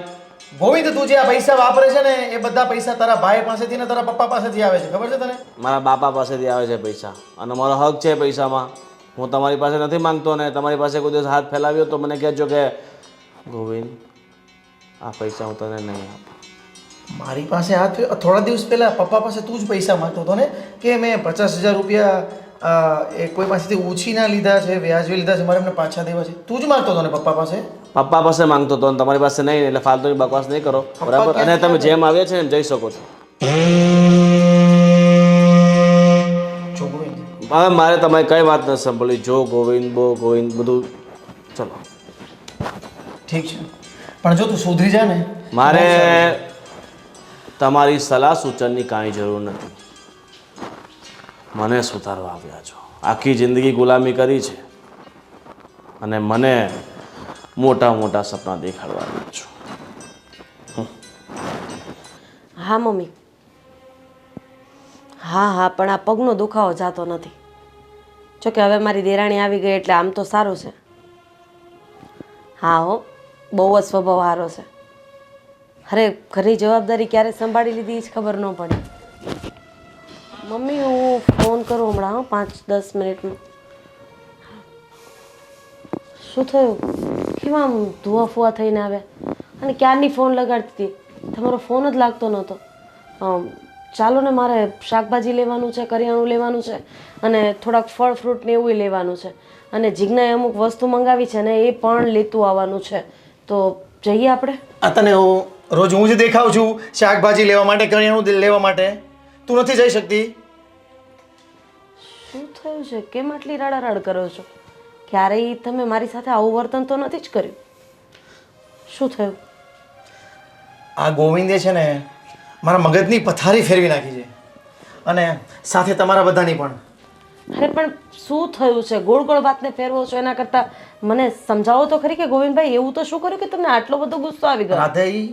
ગોવિંદ તું જે આ પૈસા વાપરે છે ને એ બધા પૈસા તારા ભાઈ પાસેથી ને તારા પપ્પા પાસેથી આવે છે, ખબર છે તને? મારા બાપા પાસેથી આવે છે પૈસા, અને મારો હક છે પૈસામાં. હું તમારી પાસે નથી માંગતો ને તમારી પાસે કોઈ દિવસ હાથ ફેલાવ્યો તો મને કહેજો કે ગોવિંદ આ પૈસા હું તને નહીં આપું. મારી પાસે આ થોડા દિવસ પહેલા પપ્પા પાસે તું જ પૈસા માંગતો હતો ને કે મેં 50,000 રૂપિયા એ કોઈ પાસેથી ઉછીના લીધા છે, વ્યાજે લીધા છે, મારે એમને પાછા દેવા છે. તું જ માંગતો હતો ને પપ્પા પાસે? પપ્પા પાસે માંગતો હતો, તમારી પાસે નહીં, એટલે ફાલતુની બકવાસ નહીં કરો, બરાબર? અને તમે જેમ આવ્યા છે એમ જઈ શકો છો. જો ગોવિંદ, હવે મારે તમારી કઈ વાત નથી સાંભળવી. જો ગોવિંદ ગોવિંદ બધું ચલો ઠીક છે, પણ જો તું સુધરી જા ને. મારે તમારી સલાહ સૂચનની કાંઈ જરૂર નથી. મને સુધારવા આવ્યા છો. આખી જિંદગી ગુલામી કરી છે અને મને મોટા મોટા સપના દેખાડવા આવ્યા છો. હા મમ્મી, હા પણ આ પગનો દુખાવો જાતો નથી. જો કે હવે મારી દેરાણી આવી ગઈ એટલે આમ તો સારું છે. હા હો, બહુ જ સ્વભાવ સારો છે. અરે ઘરની જવાબદારી ક્યારે સંભાળી લીધી એ જ ખબર ન પડી. મમ્મી હું ફોન કરું હમણાં, 5-10 મિનિટમાં. શું થયું? કેમ આમ ધુઆ ફુઆ થઈને આવ્યા? અને ક્યારની ફોન લગાડતી હતી, તમારો ફોન જ લાગતો નહોતો. ચાલો ને, મારે શાકભાજી લેવાનું છે, કરિયાણું લેવાનું છે, અને થોડાક ફળ ફ્રૂટ ને એવું લેવાનું છે, અને જીજ્ઞાએ અમુક વસ્તુ મંગાવી છે ને એ પણ લેતું આવવાનું છે. તો જઈએ આપણે? આ તને હું રોજ હું જ દેખાઉં છું શાકભાજી લેવા માટે, કરિયાણું લેવા માટે? તું નથી જઈ શકતી? શું થયું છે? કેમ આટલી રાડારાડ કરો છો? ક્યારેય તમે મારી સાથે આવું વર્તન તો નથી જ કર્યું. શું થયું? આ ગોવિંદે છે ને મારા મગજની પથારી ફેરવી નાખી છે, અને સાથે તમારા બધાની પણ. અરે પણ શું થયું છે? ગોળ ગોળ વાતને ફેરવો છો એના કરતાં મને સમજાવો તો ખરી કે ગોવિંદભાઈ એવું તો શું કર્યું કે તમને આટલો બધો ગુસ્સો આવી ગયો? રાધેઈ,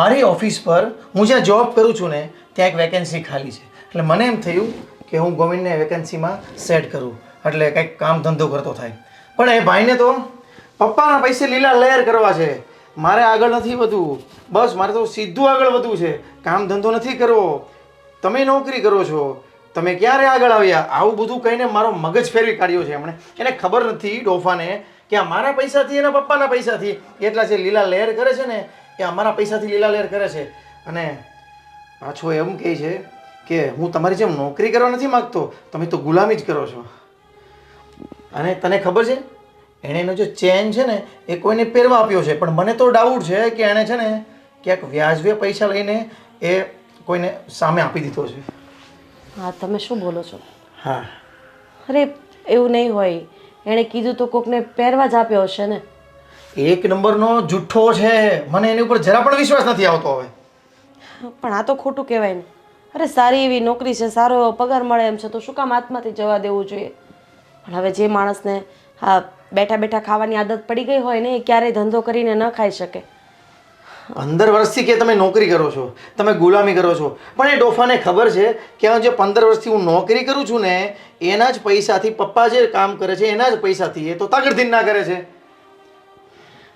મારી ઓફિસ પર હું જ્યાં જોબ કરું છું ને ત્યાં એક વેકેન્સી ખાલી છે, એટલે મને એમ થયું કે હું ગોવિંદને વેકેન્સીમાં સેટ કરું, એટલે કંઈક કામ ધંધો કરતો થાય. પણ એ ભાઈને તો પપ્પાના પૈસે લીલા લહેર કરવા છે. મારે આગળ નથી વધવું, બસ મારે તો સીધું આગળ વધવું છે, કામ ધંધો નથી કરવો. તમે નોકરી કરો છો, તમે ક્યારે આગળ આવ્યા? આવું બધું કહીને મારો મગજ ફેરવી કાઢ્યો છે એમણે. એને ખબર નથી ડોફાને કે આ મારા પૈસાથી એના પપ્પાના પૈસાથી એટલા જે લીલા લહેર કરે છે ને એ અમારા પૈસાથી લીલા લહેર કરે છે. અને પાછો એમ કહે છે કે હું તમારી જેમ નોકરી કરવા નથી માગતો, તમે તો ગુલામી જ કરો છો. અને તને ખબર છે એણે એનો જે ચેન છે ને એ કોઈને પહેરવા આપ્યો છે, પણ મને તો ડાઉટ છે કે એણે છે ને ક્યાંક વ્યાજબી પૈસા લઈને એ કોઈને સામે આપી દીધો છે. હા, તમે શું બોલો છો? હા, અરે એવું નહીં હોય. એણે કીધું તો કોકને પહેરવા જ આપ્યો હશે ને. એક નંબરનો જુઠ્ઠો છે. મને એની ઉપર જરા પણ વિશ્વાસ નથી આવતો હવે. પણ આ તો ખોટું કહેવાય ને. અરે સારી એવી નોકરી છે, સારો એવો પગાર મળે એમ છે, તો શું કામ હાથમાંથી જવા દેવું જોઈએ? પણ હવે જે માણસને હા બેઠા બેઠા ખાવાની આદત પડી ગઈ હોય ને એ ક્યારેય ધંધો કરીને ન ખાઈ શકે. 15 વર્ષથી કે તમે નોકરી કરો છો, તમે ગુલામી કરો છો, પણ એ ડોફાને ખબર છે કે આ જે 15 વર્ષથી હું નોકરી કરું છું ને એના જ પૈસાથી પપ્પા જે કામ કરે છે એના જ પૈસાથી એ તો તાગડધીન ના કરે છે.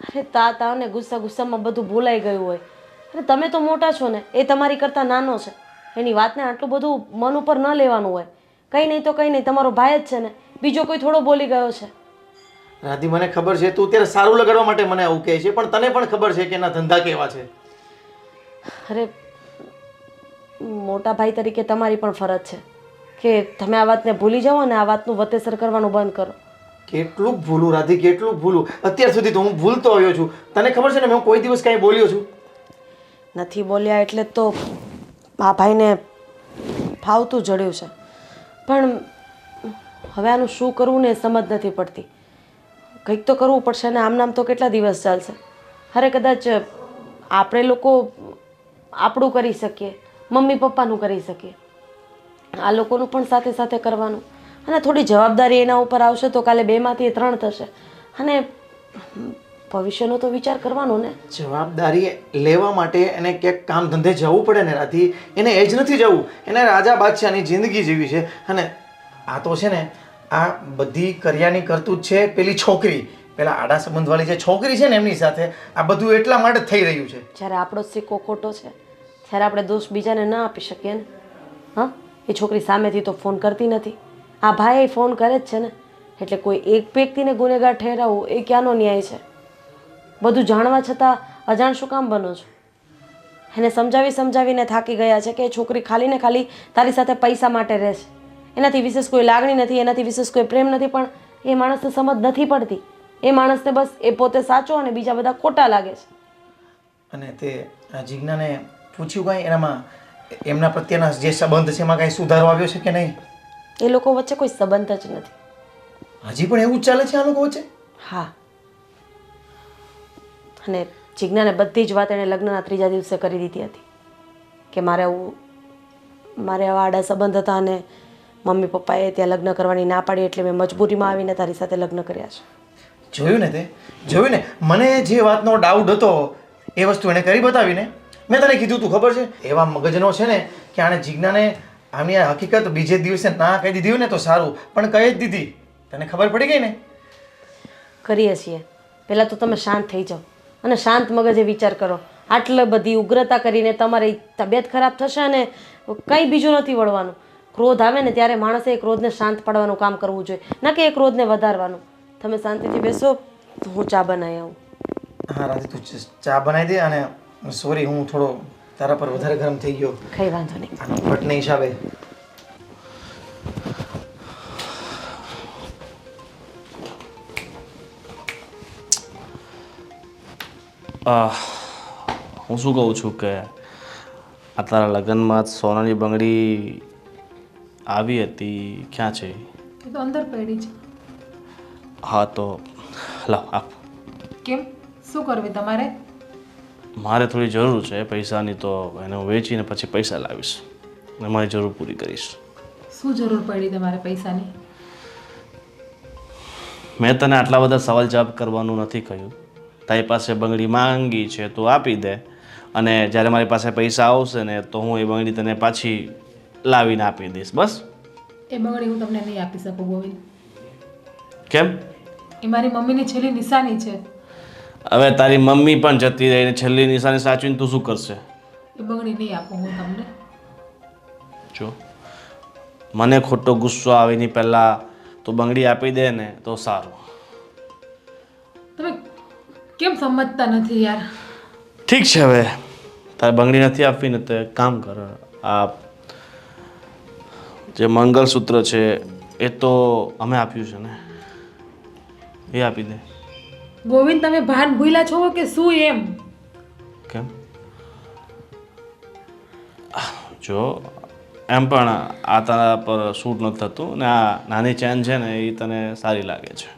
અરે તાવને ગુસ્સામાં બધું ભૂલાઈ ગયું હોય. અરે તમે તો મોટા છો ને, એ તમારી કરતાં નાનો છે. એની વાતને આટલું બધું મન ઉપર ન લેવાનું હોય. કંઈ નહીં તો કંઈ નહીં, તમારો ભાઈ જ છે ને, બીજો કોઈ થોડો બોલી ગયો છે. રાધી, મને ખબર છે તું અત્યારે સારું લગાડવા માટે મને આવું કહે છે, પણ તને પણ ખબર છે કે એના ધંધા કેવા છે. અરે મોટા ભાઈ તરીકે તમારી પણ ફરજ છે કે તમે આ વાતને ભૂલી જાઓ અને આ વાતનું વતેસર કરવાનું બંધ કરો. કેટલું ભૂલું રાધી, કેટલું ભૂલું. અત્યાર સુધી તો હું ભૂલતો આવ્યો છું. તને ખબર છે ને હું કોઈ દિવસ કાંઈ બોલ્યો છું નથી? બોલ્યા એટલે તો આ ભાઈને ફાવતું જડ્યું છે. પણ હવે આનું શું કરવું ને એ સમજ નથી પડતી. કંઈક તો કરવું પડશે ને આમ નામ તો કેટલા દિવસ ચાલશે? અરે કદાચ આપણે લોકો આપણું કરી શકીએ, મમ્મી પપ્પાનું કરી શકીએ, આ લોકોનું પણ સાથે સાથે કરવાનું અને થોડી જવાબદારી એના ઉપર આવશે તો કાલે 2માંથી 3 થશે અને ભવિષ્યનો તો વિચાર કરવાનો ને. જવાબદારી લેવા માટે એને ક્યાંક કામ ધંધે જવું પડે ને રાધી. એને એ જ નથી જવું, એને રાજા બાદશાહની જિંદગી જીવી છે. અને આ તો છે ને આ બધી કર્યાની કરતું જ છે પેલી છોકરી, પેલા આડા સંબંધવાળી જે છોકરી છે ને એમની સાથે આ બધું એટલા માટે જ થઈ રહ્યું છે. જ્યારે આપણો સિક્કો ખોટો છે ત્યારે આપણે દોષ બીજાને ના આપી શકીએ ને. હા, એ છોકરી સામેથી તો ફોન કરતી નથી, આ ભાઈ ફોન કરે જ છે ને, એટલે કોઈ એક વ્યક્તિને ગુનેગાર ઠેરાવવું એ ક્યાંનો ન્યાય છે? બધું જાણવા છતાં અજાણ શું કામ બનો છો? એને સમજાવીને થાકી ગયા છે કે એ છોકરી ખાલી ને ખાલી તારી સાથે પૈસા માટે રહે છે, એનાથી વિશેષ કોઈ લાગણી નથી, એનાથી વિશેષ કોઈ પ્રેમ નથી, પણ એ માણસને સમજ નથી પડતી. એ માણસને બસ એ પોતે સાચો અને બીજા બધા ખોટા લાગે છે. અને તે જિજ્ઞાને પૂછ્યું કાંઈ એનામાં એમના પ્રત્યેના જે સંબંધ છે એમાં કાંઈ સુધારો આવ્યો છે કે નહીં? એ લોકો વચ્ચે કોઈ સંબંધ જ નથી. હજી પણ એવું જ ચાલે છે આ લોકો વચ્ચે? હા, અને જિજ્ઞાને બધી જ વાત એણે લગ્નના 3જા દિવસે કરી દીધી હતી કે મારે આવા આડા સંબંધ હતા અને મમ્મી પપ્પાએ ત્યાં લગ્ન કરવાની ના પાડી એટલે મેં મજબૂરીમાં આવીને તારી સાથે લગ્ન કર્યા છે. જોયું ને તે? જોયું ને? મને જે વાતનો ડાઉટ હતો એ વસ્તુ એણે કરી બતાવીને. મેં તને કીધું તું ખબર છે, એવા મગજનો છે ને કે આણે જિજ્ઞાને આમની આ હકીકત બીજે દિવસે ના કહી દીધી હોય ને તો સારું, પણ કહી જ દીધી. તને ખબર પડી ગઈ ને? કરીએ છીએ. પહેલાં તો તમે શાંત થઈ જાઓ અને શાંત મગજે વિચાર કરો. આટલી બધી ઉગ્રતા કરીને તમારી તબિયત ખરાબ થશે અને કંઈ બીજું નથી વળવાનું. ક્રોધ આવે ને ત્યારે માણસે એ ક્રોધને શાંત પાડવાનું કામ કરવું જોઈએ, ના કે એ ક્રોધને વધારવાનું. તમે શાંતિથી બેસો, હું ચા બનાવી આવું. હા રાધી, તું ચા બનાવી દે. અને સોરી, હું થોડો તારા પર વધારે ગરમ થઈ ગયો. કંઈ વાંધો નહીં. આનો ભટ્ટને હિસાબે. હું શું કહું છું કે આ તારા લગ્નમાં સોનાની બંગડી આવી હતી, ક્યાં છે? એ તો અંદર પડી છે. હા તો લાવ આપ. કેમ, શું કરવી તમારે? મારે થોડી જરૂર છે પૈસાની, તો એને હું વેચીને પછી પૈસા લાવીશ અને મારી જરૂર પૂરી કરીશ. શું જરૂર પડી તમારે પૈસાની? મેં તને આટલા બધા સવાલ જવાબ કરવાનું નથી કહ્યું. તારી પાસે બંગડી માંગી છે તો આપી દે, અને જ્યારે મારી પાસે પૈસા આવશે ને તો હું એ બંગડી તને પાછી લાવીને આપી દઈશ. બસ. એ બંગડી હું તમને નહીં આપી શકું ગોવિંદ. કેમ? એ મારી મમ્મીની છેલ્લી નિશાની છે. હવે તારી મમ્મી પણ જતી રહીને છેલ્લી નિશાની સાચવીને તું શું કરશે? એ બંગડી નહીં આપું હું તમને. જો મને ખોટો ગુસ્સો આવે એની પહેલાં તું બંગડી આપી દે ને તો સારું. તમે કેમ સમજતા નથી યાર? ઠીક છે, હવે તારે બંગડી નથી આપવી ને તો એક કામ કર, આ જે મંગલસૂત્ર છે એ તો અમે આપ્યું છે ને, એ આપી દે. ગોવિંદ, તમે ભાન ભૂલ્યા છો કે શું એમ? કેમ? જો એમ પણ આ તારા પર સૂટ નથી થતું ને આ નાની ચેન છે ને એ તને સારી લાગે છે.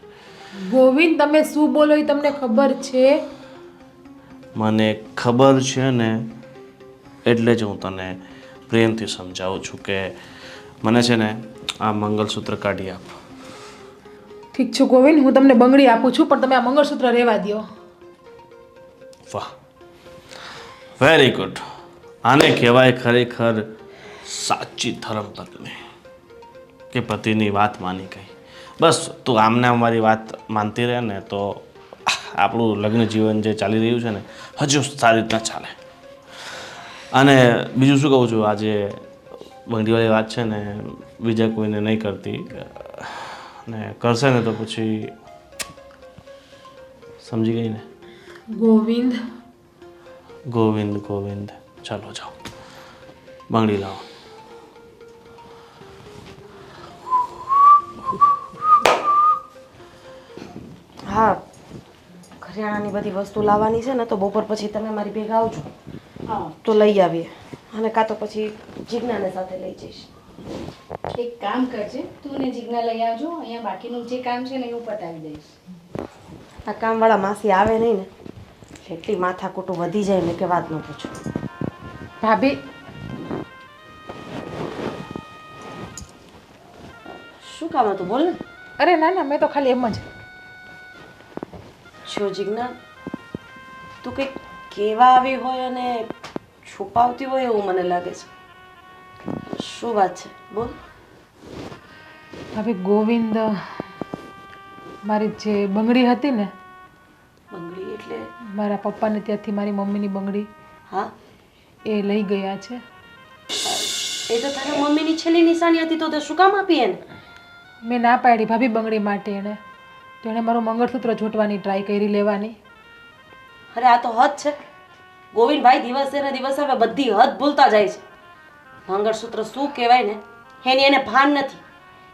ગોવિંદ, તમે શું બોલો એ તમને ખબર છે? મને ખબર છે ને એટલે જ હું તને પ્રેમથી સમજાવું છું કે મને છે ને આ મંગલસૂત્ર કાઢી આપ. ઠીક છે ગોવિંદ, હું તમને બંગડી આપું છું, પણ તમે આ મંગળસૂત્ર રહેવા દો. વાહ, વેરી ગુડ. આને કહેવાય ખરેખર સાચી ધર્મ પત્ની કે પતિની વાત માની ગઈ. બસ તું આમને અમારી વાત માનતી રહે ને તો આપણું લગ્ન જીવન જે ચાલી રહ્યું છે ને હજુ સારી રીતના ચાલે. અને બીજું શું કહું છું, આજે બંગડીવાળી વાત છે ને બીજા કોઈને નહીં કરતી, ને કરશે ને તો પછી સમજી ગઈ ને? ગોવિંદ, ગોવિંદ ગોવિંદ. ચાલો જાઓ, બંગડી લાવો. હા, કરિયાણાની બધી વસ્તુ લાવવાની છે ને તો બપોર પછી તમે મારી ભેગા આવજો તો લઈ આવીએ, અને કાં તો પછી જિજ્ઞાને સાથે લઈ જઈશ. એક કામ કરજે, તું ને જીજ્ઞા લઈ આવજો, અહીંયા બાકીનું જે કામ છે ને એ હું પતાવી દઈશ. આ કામવાળા માસી આવે નહીં ને એટલી માથાકૂટું વધી જાય ને કે વાત ન પૂછો. ભાભી, શું કામ હતું બોલ ને. અરે ના ના, મેં તો ખાલી એમ જ. જો જીજ્ઞા, તું કંઈક કહેવા આવી હોય અને છુપાવતી હોય એવું મને લાગે છે. શું વાત છે બોલ. હવે ગોવિંદ મારી જે બંગડી હતી ને, બંગડી એટલે? મારા પપ્પાને ત્યાંથી મારી મમ્મીની બંગડી હા, એ લઈ ગયા છે. એ તો તારા મમ્મીની છેલ્લી નિશાની હતી, તો તે શું કામ આપી એને? મેં ના પાડી ભાભી બંગડી માટે એને. તો એણે મારું મંગળસૂત્ર જોટવાની ટ્રાય કરી લેવાની. અરે આ તો હદ છે ગોવિંદભાઈ, દિવસે ને દિવસે હવે બધી હદ ભૂલતા જાય છે. મંગળસૂત્ર શું કહેવાય ને એની એને ભાન નથી.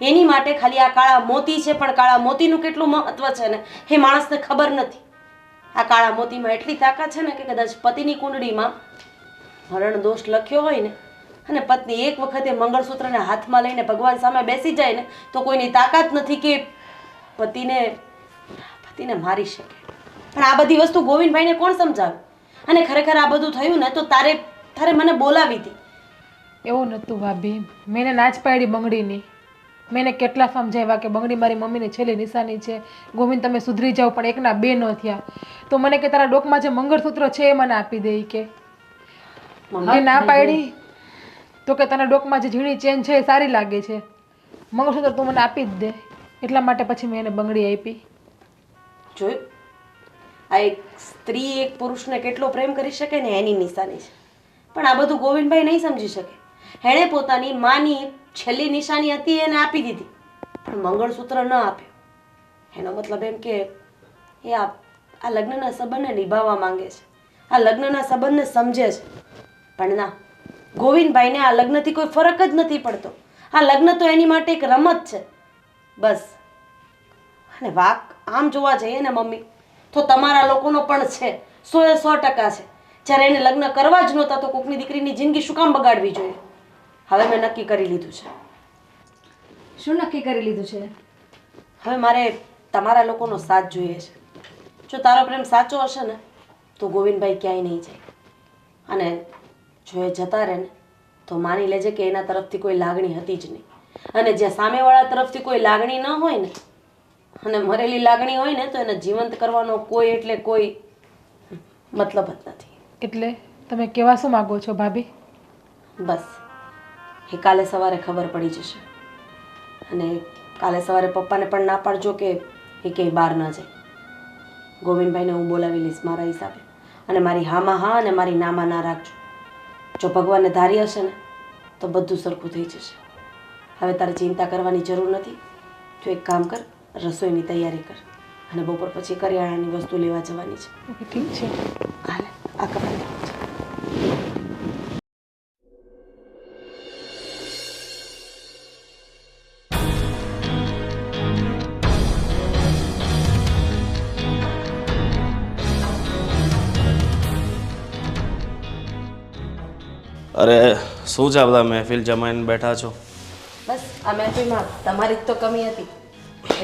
એની માટે ખાલી આ કાળા મોતી છે, પણ કાળા મોતીનું કેટલું મહત્વ છે ને એ માણસને ખબર નથી. આ કાળા મોતીમાં એટલી તાકાત છે ને કે કદાચ પતિની કુંડળીમાં મરણ દોષ લખ્યો હોય ને અને પત્ની એક વખતે મંગળસૂત્રને હાથમાં લઈને ભગવાન સામે બેસી જાય ને તો કોઈની તાકાત નથી કે પતિને મારી શકે. પણ આ બધી વસ્તુ ગોવિંદભાઈને કોણ સમજાવે? અને ખરેખર આ બધું થયું ને તો તારે મને બોલાવી હતી. એવું નહોતું ભાભી, મેં એને ના જ પાડી બંગડીની. મેં એને કેટલા સમજાવ્યા કે બંગડી મારી મમ્મીની છેલ્લી નિશાની છે, ગોવિંદ તમે સુધરી જાઓ, પણ એકના બે ન થયા. તો મને કે તારા ડોકમાં જે મંગળસૂત્ર છે એ મને આપી દે કે. મેં ના પાડી તો કે તને ડોકમાં જે ઝીણી ચેન છે એ સારી લાગે છે, મંગળસૂત્ર તું મને આપી જ દે. એટલા માટે પછી મેં એને બંગડી આપી. જોયું, આ એક સ્ત્રી એક પુરુષને કેટલો પ્રેમ કરી શકે ને એની નિશાની છે. પણ આ બધું ગોવિંદભાઈ નહીં સમજી શકે. એણે પોતાની માની છેલ્લી નિશાની હતી એને આપી દીધી, પણ મંગળસૂત્ર ન આપ્યું. એનો મતલબ એમ કે એ આ લગ્નના સંબંધને નિભાવવા માંગે છે, આ લગ્નના સંબંધને સમજે છે. પણ ના, ગોવિંદભાઈને આ લગ્નથી કોઈ ફરક જ નથી પડતો. આ લગ્ન તો એની માટે એક રમત છે બસ. અને વાક આમ જોવા જઈએ ને મમ્મી, તો તમારા લોકોનો પણ છે, 100% છે. જ્યારે એને લગ્ન કરવા જ નહોતા તો કોકની દીકરીની જિંદગી શું કામ બગાડવી જોઈએ? હવે મેં નક્કી કરી લીધું છે. શું નક્કી કરી લીધું છે? હવે મારે તમારા લોકોનો સાથ જોઈએ છે. જો તારો પ્રેમ સાચો હશે ને તો ગોવિંદભાઈ ક્યાંય નહીં જાય. અને જો એ જતા રહે ને તો માની લેજે કે એના તરફથી કોઈ લાગણી હતી જ નહીં. અને જ્યાં સામેવાળા તરફથી કોઈ લાગણી ન હોય ને અને મરેલી લાગણી હોય ને તો એને જીવંત કરવાનો કોઈ એટલે કોઈ મતલબ જ નથી. એટલે તમે કેવા શું માગો છો ભાભી? બસ એ કાલે સવારે ખબર પડી જશે. અને કાલે સવારે પપ્પાને પણ ના પાડજો કે એ ક્યાંય બહાર ન જાય. ગોવિંદભાઈને હું બોલાવી લઈશ મારા હિસાબે. અને મારી હામાં હા અને મારી નામાં ના રાખજો. જો ભગવાનને ધારી હશે ને તો બધું સરખું થઈ જશે. હવે તારે ચિંતા કરવાની જરૂર નથી. જો એક કામ કર, રસોઈની તૈયારી કર અને બપોર પછી કરિયાણાની વસ્તુ લેવા જવાની છે. ઓકે ઠીક છે. હાલે આ કપડાં અરે શું છે, આ બધા મહેફિલ જમાઈને બેઠા છો? બસ આ મહેફિલમાં તમારી જ તો કમી હતી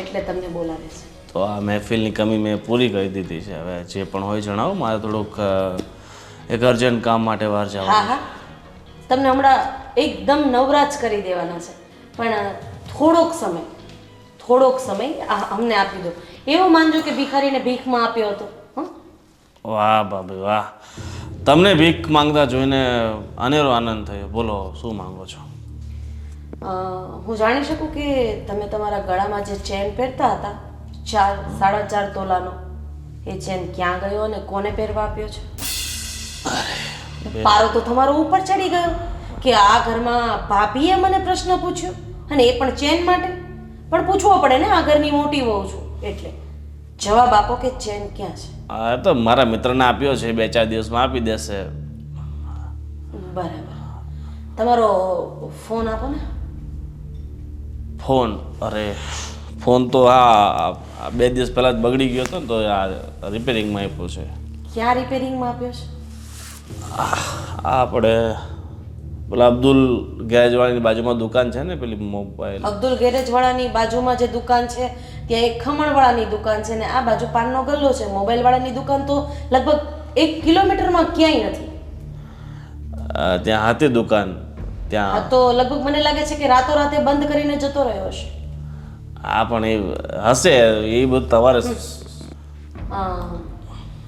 એટલે તમને બોલાવે છે. તો આ મહેફિલની કમી મેં પૂરી કરી દીધી છે. હવે જે પણ હોય જણાવો, મારે થોડુંક એક અર્જન્ટ કામ માટે બહાર હા જવાનું. હા, તમને હમણાં એકદમ નવરાજ કરી દેવાના છે. પણ થોડોક સમય અમને આપી દો. એવો માનજો કે ભિખારીને ભીખમાં આપ્યો હતો. વાહ ભાભી વાહ, તમને ભીખ માંગતા જોઈને અનેરો આનંદ થયો. બોલો શું માંગો છો? હું જાણી શકું કે તમે તમારા ગળામાં જે ચેન પહેરતા હતા 4.5 તોલાનો, એ ચેન ક્યાં ગયો અને કોને પહેરવા આપ્યો છે? પારો તો તમારો ઉપર ચડી ગયો કે આ ઘરમાં ભાભીએ મને પ્રશ્ન પૂછ્યો અને એ પણ ચેન માટે. પણ પૂછવો પડે ને, આ ઘરની મોટી વહુ છું એટલે. જવાબ આપો કે ચેન ક્યાં છે? હા તો મારા મિત્રને આપ્યો છે, 2-4 દિવસમાં આપી દેશે. બરાબર. તમારો ફોન આપો ને. ફોન? અરે ફોન તો હા 2 દિવસ પહેલાં જ બગડી ગયો હતો ને, તો આ રિપેરિંગમાં આપ્યો છે. ક્યાં રિપેરિંગમાં આપ્યો છે? આપણે પેલા અબ્દુલ ગેરેજવાળાની બાજુમાં દુકાન છે ને, પેલી મોબાઈલ. અબ્દુલ ગેરેજવાળાની બાજુમાં જે દુકાન છે ત્યાં એક ખમણવાળાની દુકાન છે ને આ બાજુ પાનનો ગલ્લો છે. મોબાઈલવાળાની દુકાન તો લગભગ 1 કિલોમીટરમાં ક્યાંય નથી. ત્યાં હતી દુકાન ત્યાં. હા તો લગભગ મને લાગે છે કે રાતોરાતે બંધ કરીને જતો રહ્યો હશે. હા પણ એ હશે એ બધું તમારે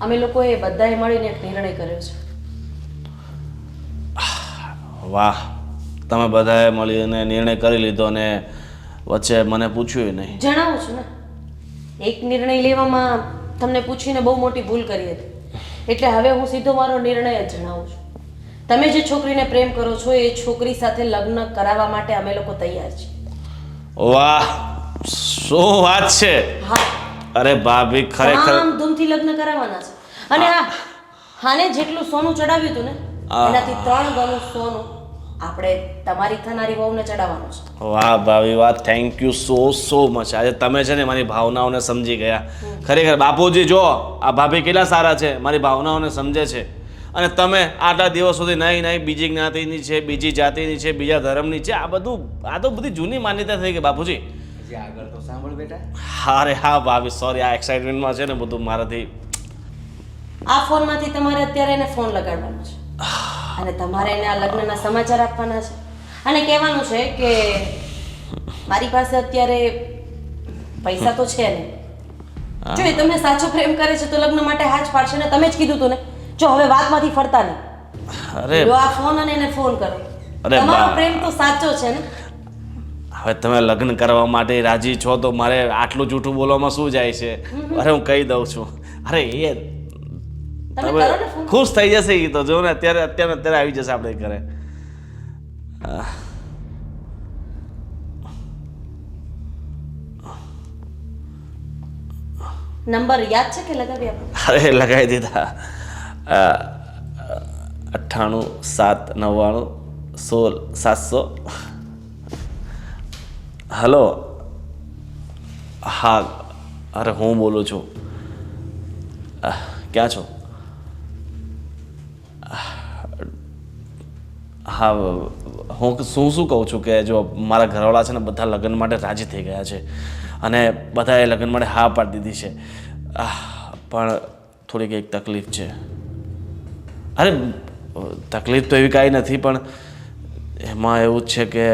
અમે લોકોએ બધાએ મળીને એક નિર્ણય કર્યો છે. વાહ તમે બધાએ મળીને નિર્ણય કરી લીધો અને વચ્ચે મને પૂછ્યું નહીં. જણાવું છું ને, એક નિર્ણય લેવામાં તમને પૂછીને બહુ મોટી ભૂલ કરી હતી, એટલે હવે હું સીધો મારો નિર્ણય જ જણાવું છું. તમે જે છોકરીને પ્રેમ કરો છો એ છોકરી સાથે લગ્ન કરાવવા માટે અમે લોકો તૈયાર છીએ. વાહ શું વાત છે. હા, અરે ભાભી ખરેખર ધામધૂમથી લગ્ન કરાવવાના છે. અને હાને જેટલું સોનું ચડાવ્યું હતું ને એનાથી 3 ગણું સોનું આપણે તમારી થનારી વહુને ચડાવવાનું છે. વાહ ભાભી વાહ, થેન્ક યુ સો મચ. આજે તમે છે ને મારી ભાવનાઓને સમજી ગયા. ખરેખર બાપુજી જો આ ભાભી કેટલા સારા છે, મારી ભાવનાઓને સમજે છે. અને તમે આટલા દિવસ સુધી નહીં બીજી જ્ઞાતિની છે, બીજી જાતિની છે, બીજા ધર્મની છે, આ તો બધી જૂની માન્યતા થઈ ગઈ બાપુજી. હજી આગળ તો સાંભળ બેટા. અરે હા ભાભી સોરી, આ એક્સાઇટમેન્ટમાં છે ને બધું મારાથી. આ ફોનમાંથી તમારે અત્યારે એને ફોન લગાડવાનો છે અને તમારે એને આ લગ્નના સમાચાર આપવાના છે અને કહેવાનું છે કે મારી પાસે અત્યારે પૈસા તો છે નહીં. જો એ તમને સાચો પ્રેમ કરે છે તો લગ્ન માટે હા જ પાડશે ને. તમે જ કીધું હતું ને, જો હવે વાતમાંથી ફરતા નહીં. અરે લો આ ફોન અને એને ફોન કરો. અરે તમારો બા. પ્રેમ તો સાચો છે ને. હવે તમે લગ્ન કરવા માટે રાજી છો તો મારે આટલું જૂઠું બોલવામાં શું જાય છે? અરે હું કહી દઉં છું. અરે એ તમે તમે કરો ને ફોન. ખુશ થઈ જશે એ તો. જો ને અત્યારે આવી જશે આપણે ઘરે. નંબર યાદ છે કે લગાવી આપો? અરે લગાવી દીધા. 98 799 16 700. હલો. હા અરે હું બોલું છું. ક્યાં છો? હા હું શું કહું છું કે જો મારા ઘરવાળા છે ને બધા લગ્ન માટે રાજી થઈ ગયા છે અને બધાએ લગ્ન માટે હા પાડી દીધી છે. પણ થોડીક એક તકલીફ છે. અરે તકલીફ તો એવી કાંઈ નથી, પણ એમાં એવું જ છે કે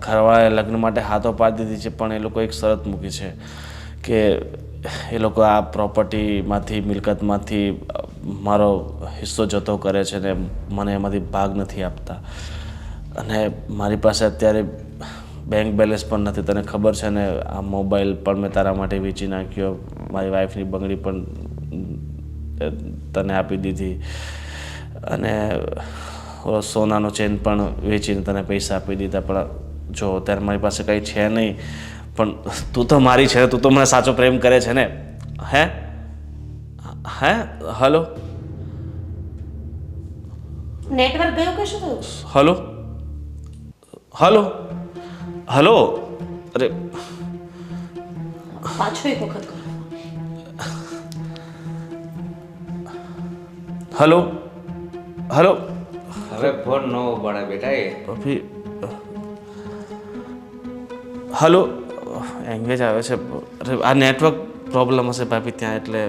ઘરવાળાએ લગ્ન માટે હા તો પાડી દીધી છે, પણ એ લોકો એક શરત મૂકી છે કે એ લોકો આ પ્રોપર્ટીમાંથી મિલકતમાંથી મારો હિસ્સો જતો કરે છે ને મને એમાંથી ભાગ નથી આપતા. અને મારી પાસે અત્યારે બેંક બેલેન્સ પણ નથી. તને ખબર છે ને, આ મોબાઈલ પણ મેં તારા માટે વેચી નાખ્યો, મારી વાઈફની બંગડી પણ તને આપી દીધી અને સોનાનો ચેન પણ વેચીને તને પૈસા આપી દીધા. પણ જો અત્યારે મારી પાસે કંઈ છે નહીં, પણ તું તો મારી છે, તું તો મને સાચો પ્રેમ કરે છે ને? હે હલો નેટવર્ક ગયું કે શું થયું? Hello hello hello. અરે પાછો એક વખત કરો. Hello hello. હવે ફોન ન ઉપાડે બેટા એ. ભાભી હલો. એંગેજ આવે છે. અરે આ નેટવર્ક પ્રોબ્લેમ હશે ભાભી ત્યાં, એટલે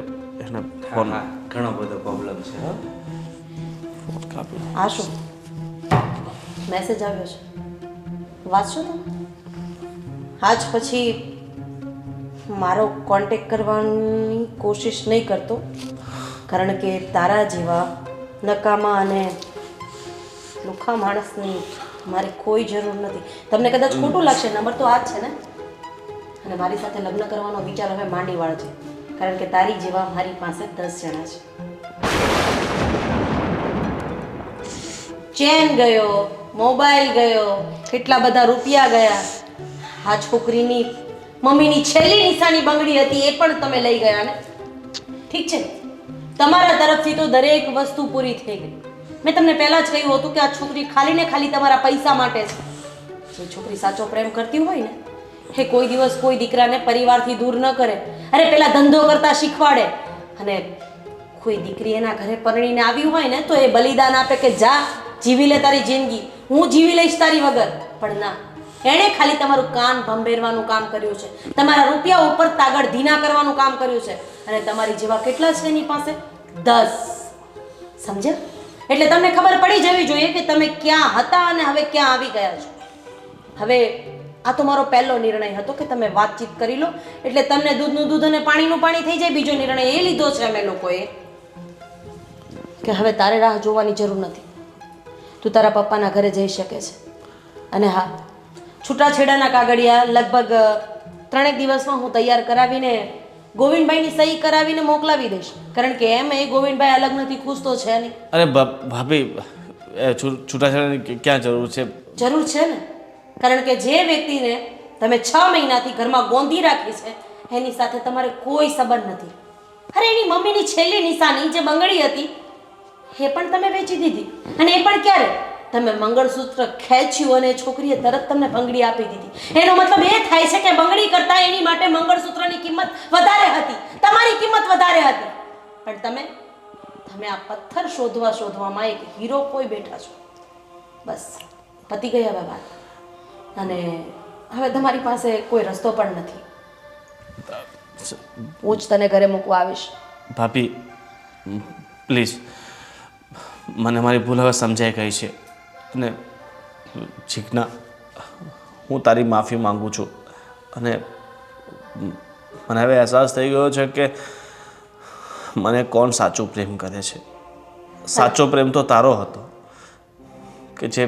એને ફોન હા, ઘણો બધો પ્રોબ્લેમ છે. કાપી. આ શું મેસેજ આવ્યો છે? વાંચશો તમે? આજ પછી મારો કોન્ટેક્ટ કરવાની કોશિશ નહીં કરતો, કારણ કે તારા જેવા નકામા અને લુખા માણસની મારે કોઈ જરૂર નથી. તમને કદાચ ખોટું લાગશે, નંબર તો આ જ છે ને. અને મારી સાથે લગ્ન કરવાનો વિચાર હવે માંડી વાળજે, કારણ કે તારી જેવા મારી પાસે 10 જણા છે. ચેન ગયો, મોબાઈલ ગયો, કેટલા બધા રૂપિયા ગયા. આ છોકરીની મમ્મીની છેલ્લી નિશાની બંગડી હતી એ પણ તમે લઈ ગયા ને. ઠીક છે, તમારા તરફથી તો દરેક વસ્તુ પૂરી થઈ ગઈ. મેં તમને પહેલા જ કહ્યું હતું કે આ છોકરી ખાલી ને ખાલી તમારા પૈસા માટે છે. જે છોકરી સાચો પ્રેમ કરતી હોય ને એ કોઈ દિવસ કોઈ દીકરાને પરિવારથી દૂર ન કરે. અરે પેલા ધંધો કરતા શીખવાડે, અને કોઈ દીકરી એના ઘરે પરણીને આવી હોય ને તો એ બલિદાન આપે કે જા જીવી લે તારી જિંદગી, હું જીવી લઈશ તારી વગર. પણ ના, એણે ખાલી તમારું કાન ભંભેરવાનું કામ કર્યું છે, તમારા રૂપિયા ઉપર તાગડ ધીના કરવાનું કામ કર્યું છે. અને તમારી જેવા કેટલા છે એની પાસે? 10. સમજ્યા? એટલે તમને ખબર પડી જવી જોઈએ કે તમે ક્યાં હતા અને હવે ક્યાં આવી ગયા છો. હવે આ તો મારો પહેલો નિર્ણય હતો કે તમે વાતચીત કરી લો એટલે તમને દૂધનું દૂધ અને પાણીનું પાણી થઈ જાય. બીજો નિર્ણય એ લીધો છે અમે લોકોએ કે હવે તારે રાહ જોવાની જરૂર નથી. તું તારા પપ્પાના ઘરે જઈ શકે છે. અને હા, છૂટાછેડાના કાગળિયા લગભગ 3 દિવસમાં હું તૈયાર કરાવીને ગોવિંદભાઈની સહી કરાવીને મોકલાવી દઈશ. કારણ કે એમ એ ગોવિંદભાઈ અલગ નથી, ખુશ તો છે નહીં. અરે ભાભી, છૂટાછેડાની ક્યાં જરૂર છે? જરૂર છે ને, કારણ કે જે વ્યક્તિને તમે 6 મહિનાથી ઘરમાં ગોંધી રાખી છે એની સાથે તમારે કોઈ સંબંધ નથી. અરે એની મમ્મીની છેલ્લી નિશાની જે બંગડી હતી એ પણ તમે વેચી દીધી. અને એ પણ ક્યારે? તમે મંગળસૂત્ર ખેંચ્યું અને છોકરીએ તરત તમને બંગડી આપી દીધી. એનો મતલબ એ થાય છે કે બંગડી કરતાં એની માટે મંગળસૂત્રની કિંમત વધારે હતી, તમારી કિંમત વધારે હતી. પણ તમે આ પથ્થર શોધવામાં એક હીરો કોઈ બેઠા છો. બસ પતી ગઈ હવે વાત. અને હવે તમારી પાસે કોઈ રસ્તો પણ નથી. હું જ તને ઘરે મૂકવા આવીશ. ભાભી પ્લીઝ, મને મારી ભૂલ હવે સમજાઈ ગઈ છે. અને જીજ્ઞા, હું તારી માફી માંગુ છું. અને મને હવે અહેસાસ થઈ ગયો છે કે મને કોણ સાચો પ્રેમ કરે છે. સાચો પ્રેમ તો તારો હતો કે જે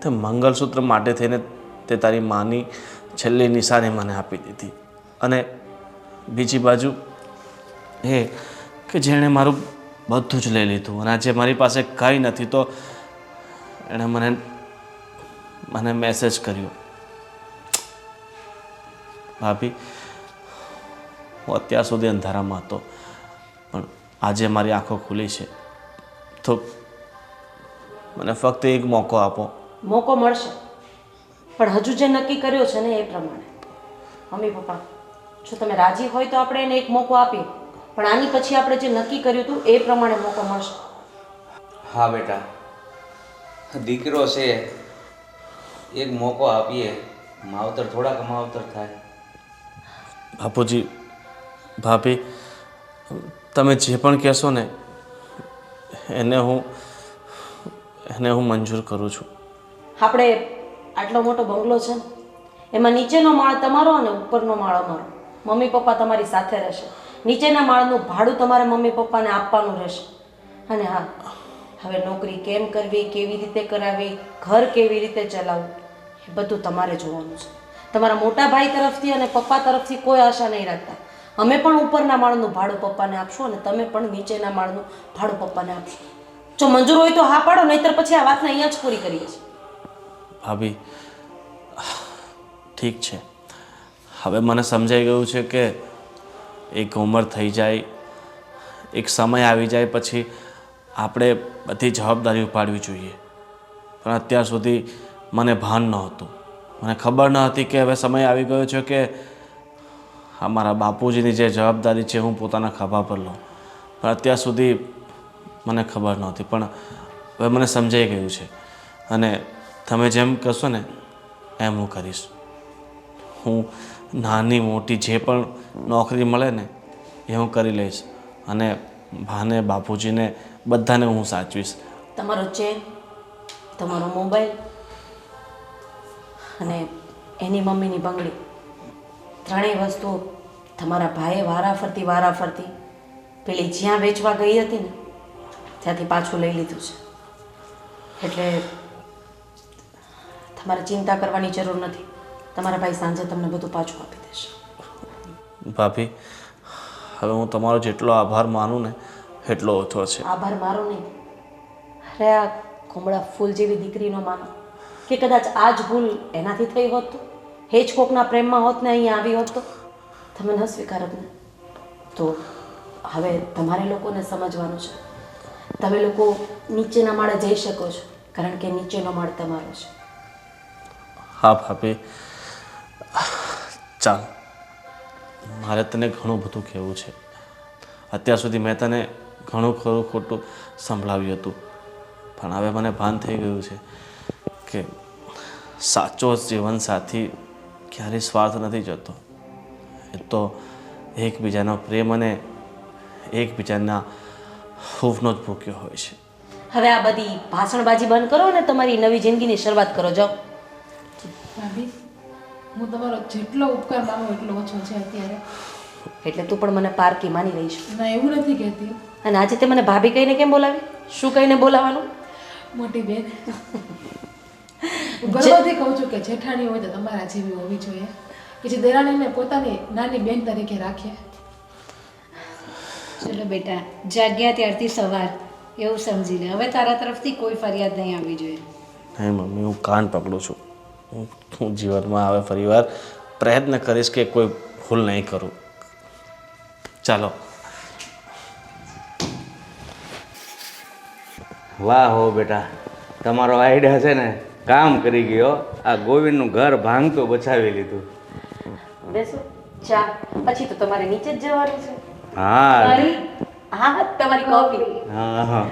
તે મંગલસૂત્ર માટે થઈને તે તારી માની છેલ્લી નિશાની મને આપી દીધી. અને બીજી બાજુ એ કે જેણે મારું બધું જ લઈ લીધું અને આજે મારી પાસે કંઈ નથી તો એણે મને મેસેજ કર્યો. ભાભી, હું અત્યાર સુધી અંધારામાં હતો, પણ આજે મારી આંખો ખુલી છે તો મને ફક્ત એક મોકો આપો. મોકો મળશે, પણ હજુ જે નક્કી કર્યો છે ને એ પ્રમાણે. મમ્મી પપ્પા, જો તમે રાજી હોય તો આપણે એને એક મોકો આપીએ, પણ આની પછી આપણે જે નક્કી કર્યું હતું એ પ્રમાણે મોકો મળશે. હા બેટા, દીકરો છે, એક મોકો આપીએ. માવતર થોડાક માવતર થાય. બાપુજી, ભાભી, તમે જે પણ કહેશો ને એને હું મંજૂર કરું છું. આપણે આટલો મોટો બંગલો છે ને, એમાં નીચેનો માળ તમારો અને ઉપરનો માળ અમારો. મમ્મી પપ્પા તમારી સાથે રહેશે. નીચેના માળનું ભાડું તમારે મમ્મી પપ્પાને આપવાનું રહેશે. અને હા, હવે નોકરી કેમ કરવી, કેવી રીતે કરાવી, ઘર કેવી રીતે ચલાવવું એ બધું તમારે જોવાનું છે. તમારા મોટા ભાઈ તરફથી અને પપ્પા તરફથી કોઈ આશા નહીં રાખતા. અમે પણ ઉપરના માળનું ભાડું પપ્પાને આપશું અને તમે પણ નીચેના માળનું ભાડું પપ્પાને આપશો. જો મંજૂર હોય તો હા પાડો, નહીંતર પછી આ વાતને અહીંયા જ પૂરી કરીએ છીએ. ભાભી, ઠીક છે, હવે મને સમજાઈ ગયું છે કે એક ઉંમર થઈ જાય, એક સમય આવી જાય પછી આપણે બધી જવાબદારી ઉપાડવી જોઈએ. પણ અત્યાર સુધી મને ભાન નહોતું, મને ખબર ન હતી કે હવે સમય આવી ગયો છે કે અમારા બાપુજીની જે જવાબદારી છે હું પોતાના ખભા પર લઉં. પણ અત્યાર સુધી મને ખબર નહોતી, પણ હવે મને સમજાઈ ગયું છે. અને તમે જેમ કહેશો ને એમ હું કરીશ. હું નાની મોટી જે પણ નોકરી મળે ને એ હું કરી લઈશ અને ભાને બાપુજીને બધાને હું સાચવીશ. તમારો ચેન, તમારો મોબાઈલ અને એની મમ્મીની બંગડી, ત્રણેય વસ્તુ તમારા ભાઈએ વારાફરતી પેલી જ્યાં વેચવા ગઈ હતી ને ત્યાંથી પાછું લઈ લીધું છે. એટલે તમારે ચિંતા કરવાની જરૂર નથી. તમારા ભાઈ સાંજે તમને બધું પાછું આપી દેશે. ભાભી, હવે હું તમારો જેટલો આભાર માનું ને એટલો ઓછો છે. આભાર મારો નહીં, અરે આ કુમળા ફૂલ જેવી દીકરીનો માનો કે કદાચ આ જ ભૂલ એનાથી થઈ હોત તો, એ જ કોકના પ્રેમમાં હોત ને અહીંયા આવી હોત તો તમે ન સ્વીકારત ને. તો હવે તમારે લોકોને સમજવાનું છે. તમે લોકો નીચેના માળે જઈ શકો છો કારણ કે નીચેનો માળ તમારો છે. હા ભાભી, ચાલ, મારે તને ઘણું બધું કહેવું છે. અત્યાર સુધી મેં તને ઘણું ખરું ખોટું સંભળાવ્યું હતું, પણ હવે મને ભાન થઈ ગયું છે કે સાચો જીવનસાથી ક્યારેય સ્વાર્થ નથી જતો. એ તો એકબીજાનો પ્રેમ અને એકબીજાના હૂંફનો જ ભૂખ્યો હોય છે. હવે આ બધી ભાષણબાજી બંધ કરો ને તમારી નવી જિંદગીની શરૂઆત કરો. જાઓ. ભાભી, હું તમારો જેટલો ઉપકાર માનું એટલો ઓછો છે અત્યારે. એટલે તું પણ મને પારકી માની રહીશ. ના એવું નથી કહેતી અને આજે તે મને ભાભી કહીને કેમ બોલાવી? શું કહીને બોલાવાનું? મોટી બેન. હું ગર્વથી કહું છું કે જેઠાણી હોય તો તમારા જેવી હોવી જોઈએ કે જે દેરાણીને પોતાની નાની બેન તરીકે રાખે. ચલો બેટા, જાગ્યા ત્યારથી સવાર એવું સમજી લે. હવે તારા તરફથી કોઈ ફરિયાદ નહીં આવવી જોઈએ. નહીં મમ્મી, હું કાન પકડું છું. હું જીવનમાં હવે ફરીવાર પ્રયત્ન કરીશ કે કોઈ ભૂલ નહીં કરું. ચાલો. વાહ હો બેટા, તમારો આઈડિયા છે ને કામ કરી ગયો. આ ગોવિંદનું ઘર ભાંગતું બચાવી લીધું. બેસો ચા. પછી તો તમારે નીચે જ જવાનું છે. હા હા તમારી કોફી. હા